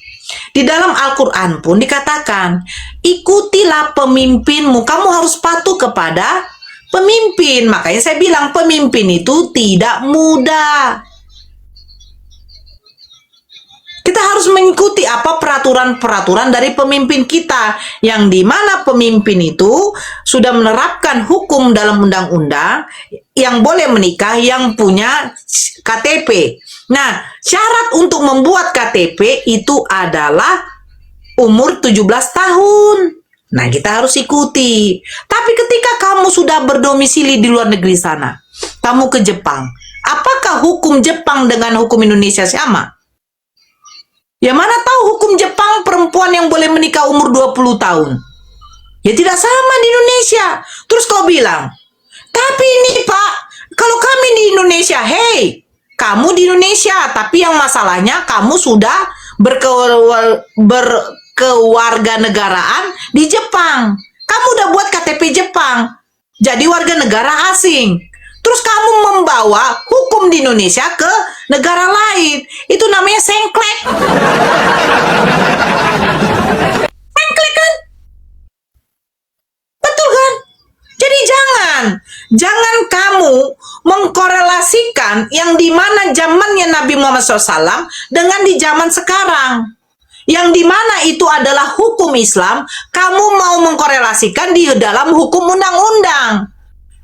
Di dalam Al-Quran pun dikatakan, ikutilah pemimpinmu, kamu harus patuh kepada pemimpin. Makanya saya bilang pemimpin itu tidak mudah. Kita harus mengikuti apa peraturan-peraturan dari pemimpin kita, yang dimana pemimpin itu sudah menerapkan hukum dalam undang-undang yang boleh menikah yang punya KTP. Nah, syarat untuk membuat KTP itu adalah umur 17 tahun. Nah, kita harus ikuti. Tapi ketika kamu sudah berdomisili di luar negeri sana, kamu ke Jepang, apakah hukum Jepang dengan hukum Indonesia sama? Ya mana tahu hukum Jepang perempuan yang boleh menikah umur 20 tahun. Ya tidak sama di Indonesia. Terus kau bilang, tapi ini Pak, kalau kami di Indonesia, hey, kamu di Indonesia, tapi yang masalahnya kamu sudah berkewarganegaraan di Jepang. Kamu udah buat KTP Jepang, jadi warga negara asing. Terus kamu membawa hukum di Indonesia ke negara lain. Itu namanya sengklek. Sengklek kan? Betul kan? Jadi jangan kamu mengkorelasikan yang dimana zamannya Nabi Muhammad SAW dengan di zaman sekarang. Yang dimana itu adalah hukum Islam, kamu mau mengkorelasikan di dalam hukum undang-undang.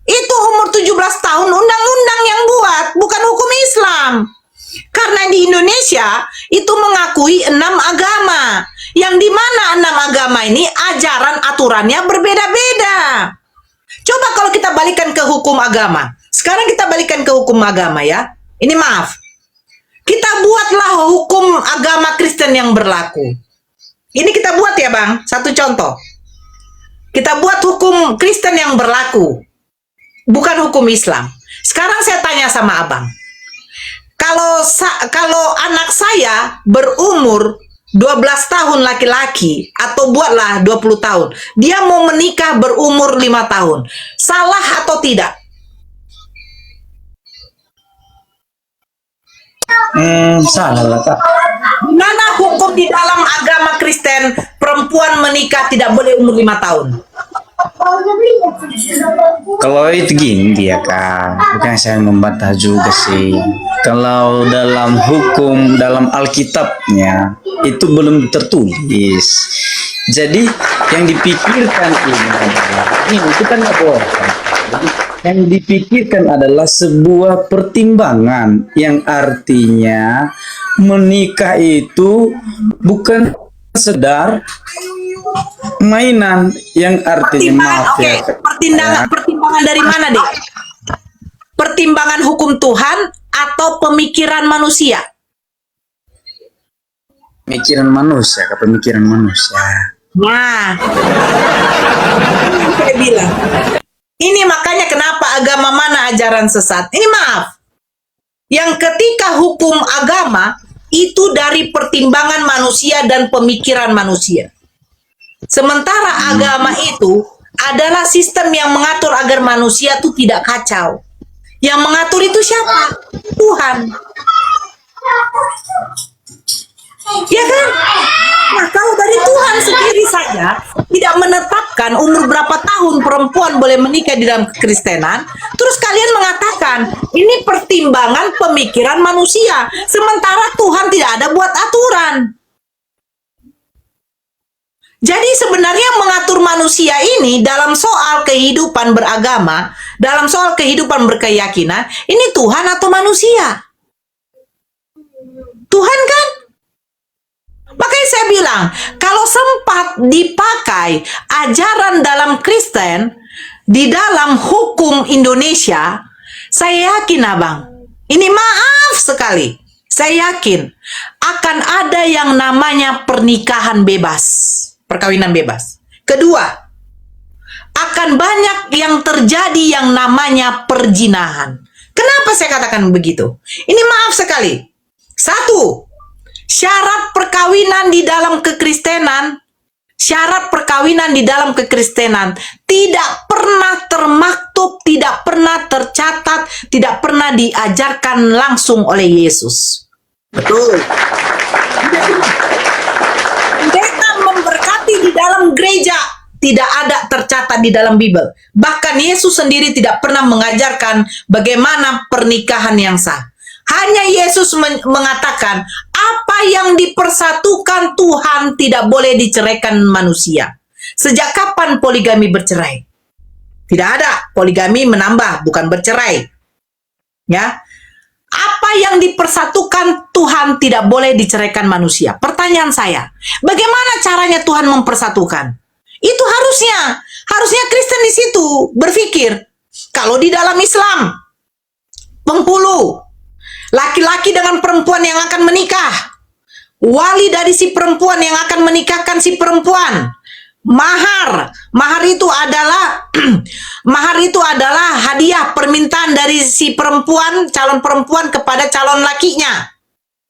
Itu umur 17 tahun undang-undang yang buat, bukan hukum Islam. Karena di Indonesia itu mengakui 6 agama. Yang dimana 6 agama ini ajaran aturannya berbeda-beda. Coba kalau kita balikan ke hukum agama. Sekarang kita balikan ke hukum agama ya. Ini maaf. Kita buatlah hukum agama Kristen yang berlaku. Ini kita buat ya Bang, satu contoh. Kita buat hukum Kristen yang berlaku. Bukan hukum Islam. Sekarang saya tanya sama abang. Kalau anak saya berumur 12 tahun laki-laki, atau buatlah 20 tahun. Dia mau menikah berumur 5 tahun. Salah atau tidak? Salah lah Kak. Mana hukum di dalam agama Kristen perempuan menikah tidak boleh umur 5 tahun? Kalau itu gini dia Kak, bukan saya membantah juga sih. Kalau dalam hukum, dalam Alkitabnya itu belum tertulis. Jadi yang dipikirkan ini kita nggak boleh. Jadi, yang dipikirkan adalah sebuah pertimbangan yang artinya menikah itu bukan sekedar mainan yang artinya maaf ya. Pertimbangan dari mana deh? Pertimbangan hukum Tuhan atau pemikiran manusia? Pemikiran manusia, pemikiran manusia. Nah, saya bilang, ini makanya kenapa agama mana ajaran sesat. Ini maaf, yang ketika hukum agama itu dari pertimbangan manusia dan pemikiran manusia. Sementara agama itu adalah sistem yang mengatur agar manusia itu tidak kacau. Yang mengatur itu siapa? Tuhan. Ya kan? Nah, kalau dari Tuhan sendiri saja tidak menetapkan umur berapa tahun perempuan boleh menikah di dalam kekristenan, terus kalian mengatakan ini pertimbangan pemikiran manusia, sementara Tuhan tidak ada buat aturan. Jadi sebenarnya yang mengatur manusia ini dalam soal kehidupan beragama, dalam soal kehidupan berkeyakinan, ini Tuhan atau manusia? Tuhan kan? Makanya saya bilang, kalau sempat dipakai ajaran dalam Kristen di dalam hukum Indonesia, saya yakin abang, ini maaf sekali, saya yakin akan ada yang namanya pernikahan bebas, perkawinan bebas. Kedua, akan banyak yang terjadi yang namanya perjinahan. Kenapa saya katakan begitu? Ini maaf sekali. Satu, syarat perkawinan di dalam kekristenan, syarat perkawinan di dalam kekristenan tidak pernah termaktub, tidak pernah tercatat, tidak pernah diajarkan langsung oleh Yesus. Betul. Pendeta memberkati di dalam gereja tidak ada tercatat di dalam Bible. Bahkan Yesus sendiri tidak pernah mengajarkan bagaimana pernikahan yang sah. Hanya Yesus mengatakan, apa yang dipersatukan Tuhan tidak boleh diceraikan manusia. Sejak kapan poligami bercerai? Tidak ada. Poligami menambah, bukan bercerai. Ya. Apa yang dipersatukan Tuhan tidak boleh diceraikan manusia. Pertanyaan saya, bagaimana caranya Tuhan mempersatukan? Itu harusnya Kristen di situ berpikir. Kalau di dalam Islam, penghulu, laki-laki dengan perempuan yang akan menikah, wali dari si perempuan yang akan menikahkan si perempuan, mahar itu adalah mahar itu adalah hadiah permintaan dari si perempuan, calon perempuan kepada calon lakinya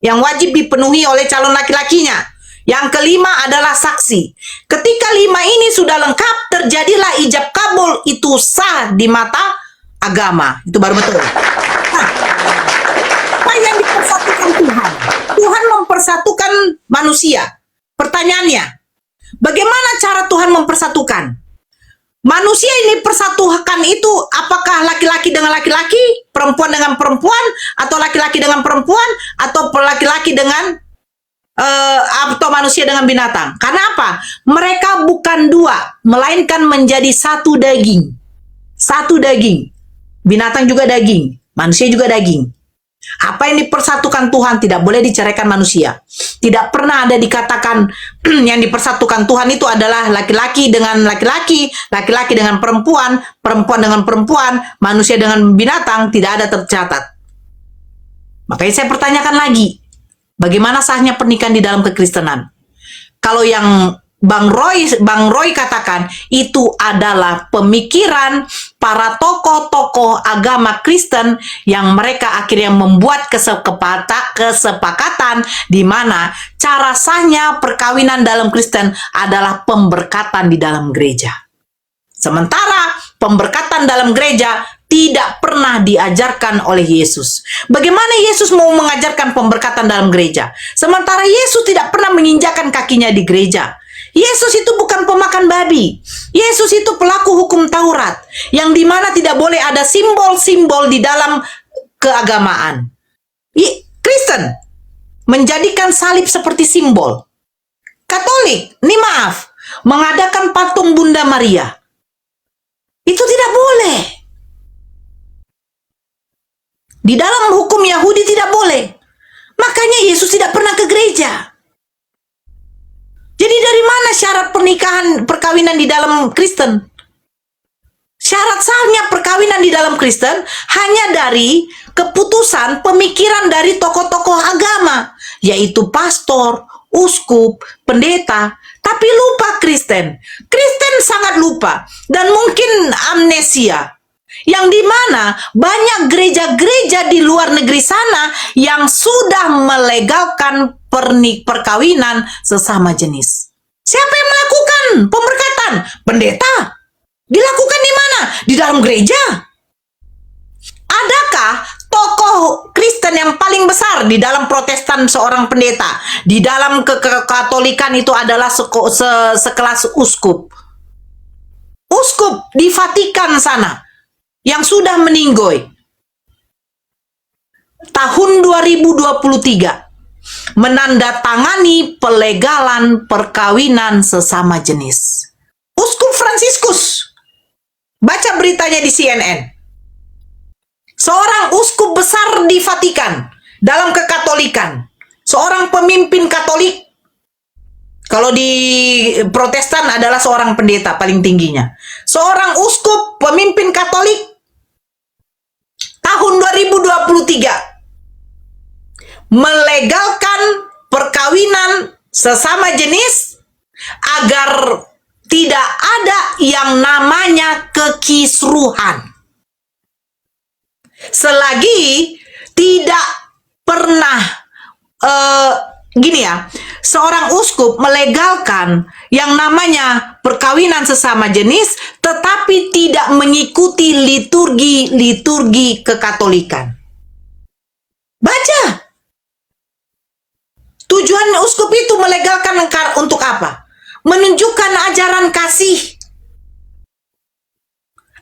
yang wajib dipenuhi oleh calon laki-lakinya. Yang kelima adalah saksi. Ketika 5 ini sudah lengkap, terjadilah ijab kabul, itu sah di mata agama. Itu baru betul. Nah, apa yang dipersatukan Tuhan? Tuhan mempersatukan manusia. Pertanyaannya, bagaimana cara Tuhan mempersatukan? Manusia ini persatukan itu apakah laki-laki dengan laki-laki, perempuan dengan perempuan, atau laki-laki dengan perempuan, atau laki-laki dengan atau manusia dengan binatang? Karena apa? Mereka bukan dua, melainkan menjadi satu daging. Satu daging. Binatang juga daging, manusia juga daging. Apa yang dipersatukan Tuhan tidak boleh diceraikan manusia. Tidak pernah ada dikatakan yang dipersatukan Tuhan itu adalah laki-laki dengan laki-laki, laki-laki dengan perempuan, perempuan dengan perempuan, manusia dengan binatang. Tidak ada tercatat. Makanya saya pertanyakan lagi, bagaimana sahnya pernikahan di dalam kekristenan? Kalau yang Bang Roy katakan itu adalah pemikiran para tokoh-tokoh agama Kristen yang mereka akhirnya membuat kesepakatan di mana cara sahnya perkawinan dalam Kristen adalah pemberkatan di dalam gereja. Sementara pemberkatan dalam gereja tidak pernah diajarkan oleh Yesus. Bagaimana Yesus mau mengajarkan pemberkatan dalam gereja? Sementara Yesus tidak pernah menginjakan kakinya di gereja. Yesus itu bukan pemakan babi. Yesus itu pelaku hukum Taurat, yang dimana tidak boleh ada simbol-simbol di dalam keagamaan. Kristen menjadikan salib seperti simbol. Katolik, mengadakan patung Bunda Maria. Itu tidak boleh. Di dalam hukum Yahudi tidak boleh. Makanya Yesus tidak pernah ke gereja. Jadi dari mana syarat perkawinan di dalam Kristen? Syarat sahnya perkawinan di dalam Kristen hanya dari keputusan pemikiran dari tokoh-tokoh agama, yaitu pastor, uskup, pendeta. Tapi lupa Kristen. Kristen sangat lupa dan mungkin amnesia. Yang dimana banyak gereja-gereja di luar negeri sana yang sudah melegalkan perkawinan sesama jenis. Siapa yang melakukan pemberkatan? Pendeta. Dilakukan di mana? Di dalam gereja. Adakah tokoh Kristen yang paling besar di dalam Protestan seorang pendeta? Di dalam Katolikan itu adalah sekelas uskup. Uskup di Vatikan sana yang sudah meninggoy. Tahun 2023 menandatangani pelegalan perkawinan sesama jenis. Uskup Fransiskus. Baca beritanya di CNN. Seorang uskup besar di Vatikan dalam kekatolikan. Seorang pemimpin Katolik. Kalau di Protestan adalah seorang pendeta paling tingginya. Seorang uskup pemimpin Katolik tahun 2023 melegalkan perkawinan sesama jenis agar tidak ada yang namanya kekisruhan. Selagi tidak pernah seorang uskup melegalkan yang namanya perkawinan sesama jenis tetapi tidak mengikuti liturgi kekatolikan. Baca. Tujuan uskup itu melegalkan untuk apa? Menunjukkan ajaran kasih.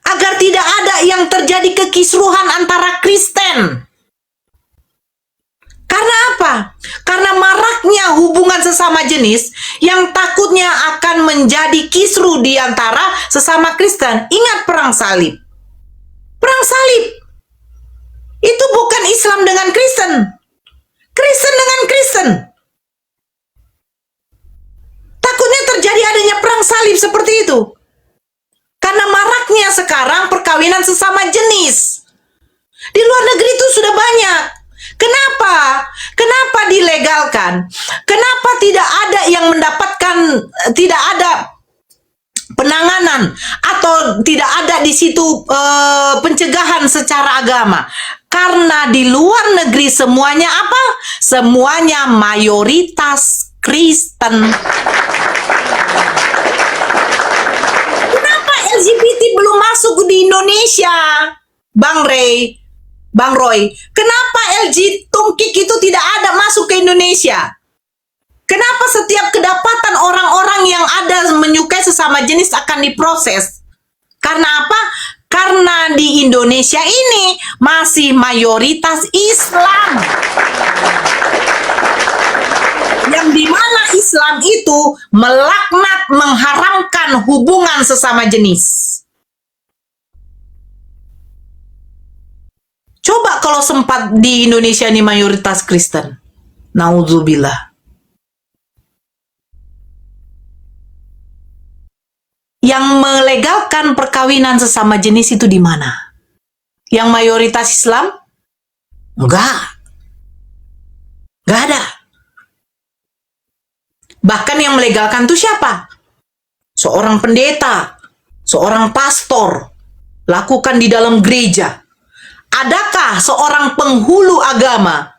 Agar tidak ada yang terjadi kekisruhan antara Kristen. Karena apa? Karena maraknya hubungan sesama jenis yang takutnya akan menjadi kisruh di antara sesama Kristen. Ingat perang salib. Perang salib itu bukan Islam dengan Kristen. Kristen dengan Kristen. Takutnya terjadi adanya perang salib seperti itu. Karena maraknya sekarang perkawinan sesama jenis. Di luar negeri itu sudah banyak. Kenapa? Kenapa dilegalkan? Kenapa tidak ada yang mendapatkan, tidak ada penanganan atau tidak ada di situ pencegahan secara agama? Karena di luar negeri semuanya apa? Semuanya mayoritas Kristen. Kenapa LGBT belum masuk di Indonesia? Bang Ray, Bang Roy, kenapa LG Tungkik itu tidak ada masuk ke Indonesia? Kenapa setiap kedapatan orang-orang yang ada menyukai sesama jenis akan diproses? Karena apa? Karena di Indonesia ini masih mayoritas Islam. Yang dimana Islam itu melaknat, mengharamkan hubungan sesama jenis. Coba kalau sempat di Indonesia ini mayoritas Kristen. Naudzubillah. Yang melegalkan perkawinan sesama jenis itu di mana? Yang mayoritas Islam? Enggak. Enggak ada. Bahkan yang melegalkan itu siapa? Seorang pendeta, seorang pastor, lakukan di dalam gereja. Adakah seorang penghulu agama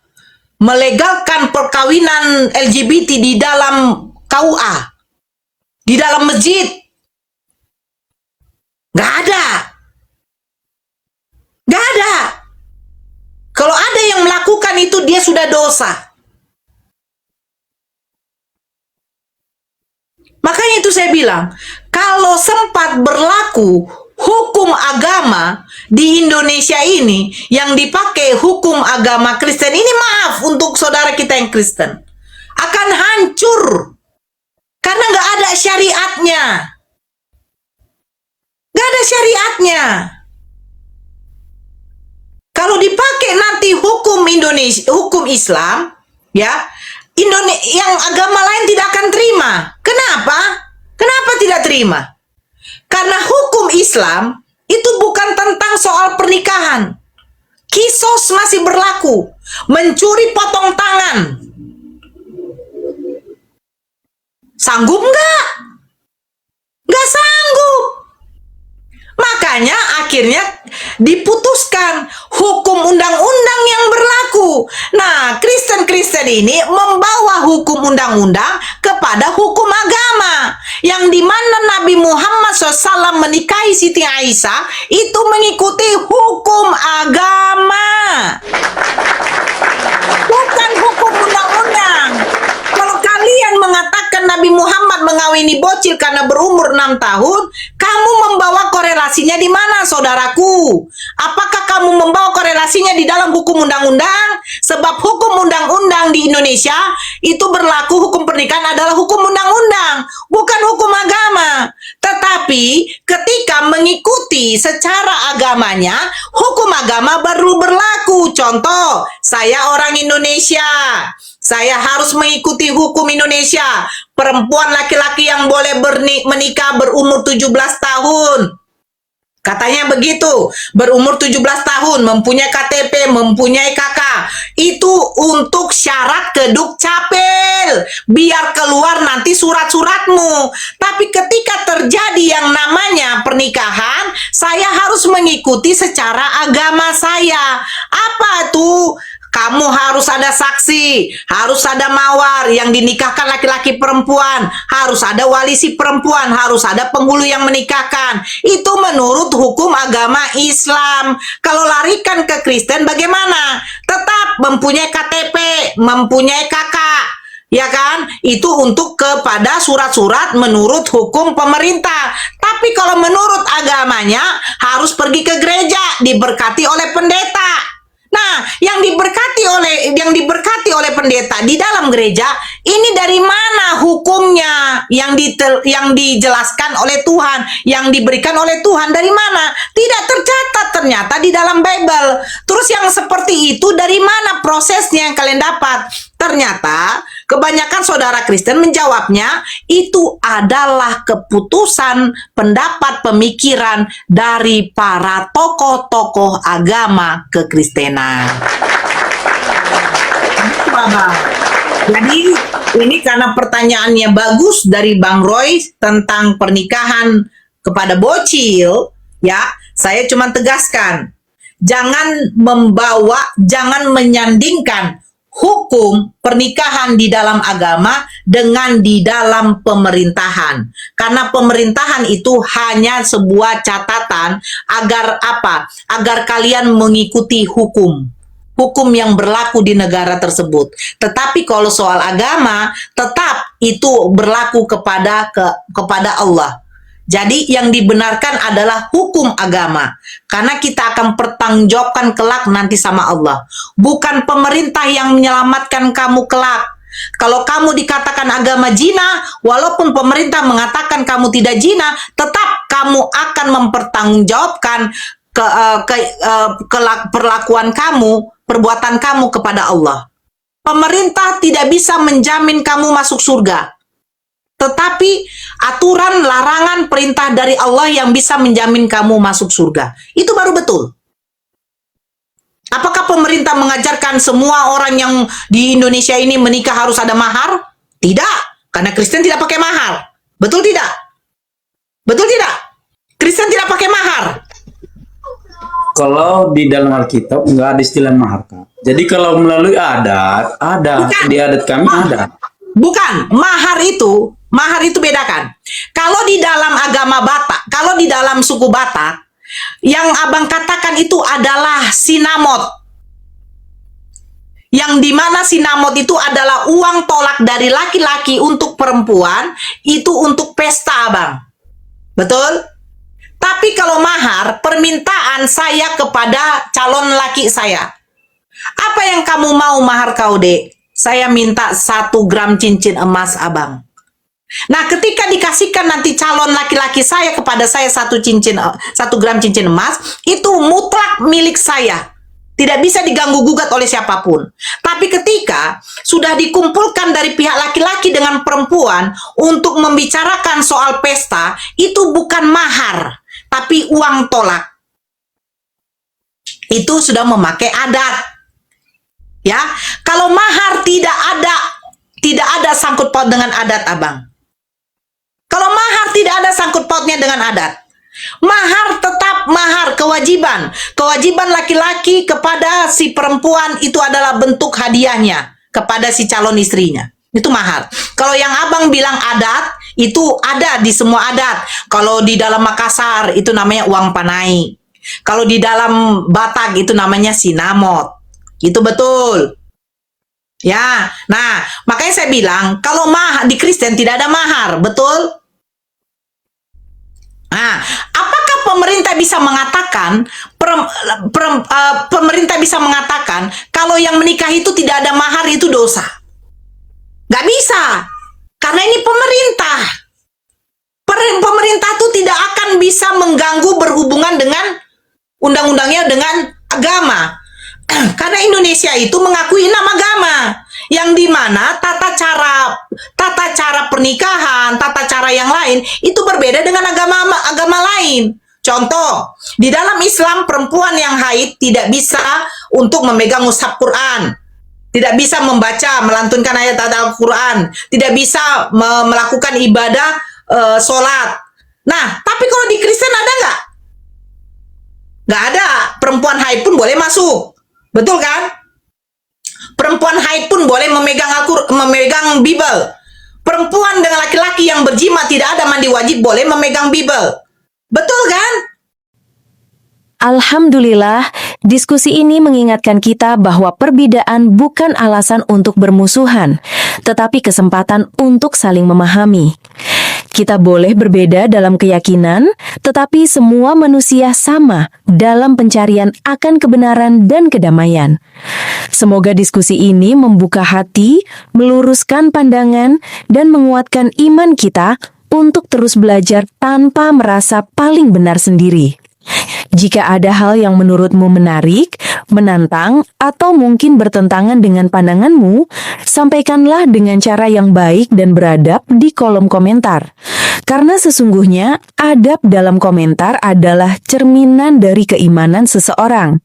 melegalkan perkawinan LGBT di dalam KUA? Di dalam masjid? Gak ada. Gak ada. Kalau ada yang melakukan itu, dia sudah dosa. Makanya itu saya bilang, kalau sempat berlaku hukum agama di Indonesia ini, yang dipakai hukum agama Kristen ini, maaf untuk saudara kita yang Kristen, akan hancur. Karena nggak ada syariatnya. Nggak ada syariatnya. Kalau dipakai nanti hukum Indonesia, hukum Islam, ya, yang agama lain tidak akan terima. Kenapa? Kenapa tidak terima? Karena hukum Islam itu bukan tentang soal pernikahan. Kisos masih berlaku. Mencuri potong tangan. Sanggup nggak? Nggak sanggup. Makanya akhirnya diputuskan hukum undang-undang yang berlaku. Nah, Kristen-Kristen ini membawa hukum undang-undang kepada hukum agama. Yang dimana Nabi Muhammad SAW menikahi Siti Aisyah itu mengikuti hukum agama. Bukan hukum undang-undang. Kalau kalian mengatakan Nabi Muhammad mengawini bocil karena berumur 6 tahun, kamu membawa korelasinya di mana, saudaraku? Apakah kamu membawa korelasinya di dalam hukum undang-undang? Sebab hukum undang-undang di Indonesia itu berlaku, hukum pernikahan adalah hukum undang-undang, bukan hukum agama. Tetapi ketika mengikuti secara agamanya, hukum agama baru berlaku. Contoh, saya orang Indonesia, saya harus mengikuti hukum Indonesia. Perempuan laki-laki yang boleh menikah berumur 17 tahun. Katanya begitu, berumur 17 tahun, mempunyai KTP, mempunyai KK. Itu untuk syarat keduk capil. Biar keluar nanti surat-suratmu. Tapi ketika terjadi yang namanya pernikahan, saya harus mengikuti secara agama saya. Apa tuh? Kamu harus ada saksi, harus ada mawar yang dinikahkan laki-laki perempuan, harus ada wali si perempuan, harus ada penghulu yang menikahkan. Itu menurut hukum agama Islam. Kalau larikan ke Kristen bagaimana? Tetap mempunyai KTP, mempunyai kakak, ya kan? Itu untuk kepada surat-surat menurut hukum pemerintah. Tapi kalau menurut agamanya harus pergi ke gereja, diberkati oleh pendeta. Nah, yang diberkati oleh pendeta di dalam gereja ini dari mana hukumnya yang dijelaskan oleh Tuhan, yang diberikan oleh Tuhan dari mana? Tidak tercatat ternyata di dalam Bible. Terus yang seperti itu dari mana prosesnya yang kalian dapat? Ternyata kebanyakan saudara Kristen menjawabnya itu adalah keputusan pendapat pemikiran dari para tokoh-tokoh agama kekristenan. Jadi ini karena pertanyaannya bagus dari Bang Roy tentang pernikahan kepada bocil, ya, saya cuma tegaskan, jangan menyandingkan hukum pernikahan di dalam agama dengan di dalam pemerintahan. Karena pemerintahan itu hanya sebuah catatan agar apa? Agar kalian mengikuti hukum yang berlaku di negara tersebut. Tetapi kalau soal agama, tetap itu berlaku kepada Allah. Jadi yang dibenarkan adalah hukum agama. Karena kita akan pertanggungjawabkan kelak nanti sama Allah. Bukan pemerintah yang menyelamatkan kamu kelak. Kalau kamu dikatakan agama zina, walaupun pemerintah mengatakan kamu tidak zina, tetap kamu akan mempertanggungjawabkan perlakuan kamu, perbuatan kamu kepada Allah. Pemerintah tidak bisa menjamin kamu masuk surga. Tetapi aturan, larangan, perintah dari Allah yang bisa menjamin kamu masuk surga. Itu baru betul. Apakah pemerintah mengajarkan semua orang yang di Indonesia ini menikah harus ada mahar? Tidak. Karena Kristen tidak pakai mahar. Betul tidak? Betul tidak? Kristen tidak pakai mahar. Kalau di dalam Alkitab nggak ada istilah mahar, Kak. Jadi kalau melalui adat, ada. Bukan. Di adat kami ada. Bukan, mahar itu bedakan. Kalau di dalam agama Batak, kalau di dalam suku Batak, yang abang katakan itu adalah sinamot. Yang dimana sinamot itu adalah uang tolak dari laki-laki untuk perempuan, itu untuk pesta, abang. Betul? Tapi kalau mahar, permintaan saya kepada calon laki saya. Apa yang kamu mau mahar kau, Dek? Saya minta 1 gram cincin emas, abang. Nah, ketika dikasihkan nanti calon laki-laki saya kepada saya 1 gram cincin emas, itu mutlak milik saya. Tidak bisa diganggu gugat oleh siapapun. Tapi ketika sudah dikumpulkan dari pihak laki-laki dengan perempuan untuk membicarakan soal pesta, itu bukan mahar, tapi uang tolak. Itu sudah memakai adat. Ya, kalau mahar tidak ada sangkut paut dengan adat, abang. Kalau mahar tidak ada sangkut pautnya dengan adat. Mahar tetap mahar, kewajiban. Kewajiban laki-laki kepada si perempuan itu adalah bentuk hadiahnya kepada si calon istrinya. Itu mahar. Kalau yang abang bilang adat, itu ada di semua adat. Kalau di dalam Makassar itu namanya uang panai. Kalau di dalam Batak itu namanya sinamot. Itu betul. Ya, nah makanya saya bilang kalau mahar di Kristen tidak ada mahar, betul? Nah, apakah pemerintah bisa mengatakan kalau yang menikah itu tidak ada mahar itu dosa? Gak bisa, karena ini pemerintah. Pemerintah itu tidak akan bisa mengganggu berhubungan dengan undang-undangnya dengan agama. Karena Indonesia itu mengakui 6 agama, yang dimana tata cara pernikahan, tata cara yang lain itu berbeda dengan agama lain. Contoh, di dalam Islam perempuan yang haid tidak bisa untuk memegang mushaf Quran, tidak bisa membaca, melantunkan ayat Al-Quran, tidak bisa melakukan ibadah sholat. Nah, tapi kalau di Kristen ada nggak? Nggak ada. Perempuan haid pun boleh masuk. Betul kan? Perempuan haid pun boleh memegang Bible. Perempuan dengan laki-laki yang berjima tidak ada mandi wajib boleh memegang Bible. Betul kan? Alhamdulillah, diskusi ini mengingatkan kita bahwa perbedaan bukan alasan untuk bermusuhan, tetapi kesempatan untuk saling memahami. Kita boleh berbeda dalam keyakinan, tetapi semua manusia sama dalam pencarian akan kebenaran dan kedamaian. Semoga diskusi ini membuka hati, meluruskan pandangan, dan menguatkan iman kita untuk terus belajar tanpa merasa paling benar sendiri. Jika ada hal yang menurutmu menarik, menantang, atau mungkin bertentangan dengan pandanganmu, sampaikanlah dengan cara yang baik dan beradab di kolom komentar. Karena sesungguhnya, adab dalam komentar adalah cerminan dari keimanan seseorang.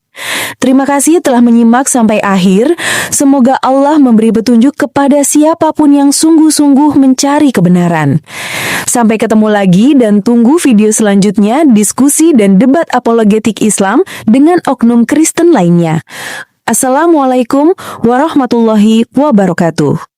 Terima kasih telah menyimak sampai akhir. Semoga Allah memberi petunjuk kepada siapapun yang sungguh-sungguh mencari kebenaran. Sampai ketemu lagi dan tunggu video selanjutnya diskusi dan debat apologetik Islam dengan oknum Kristen lainnya. Assalamualaikum warahmatullahi wabarakatuh.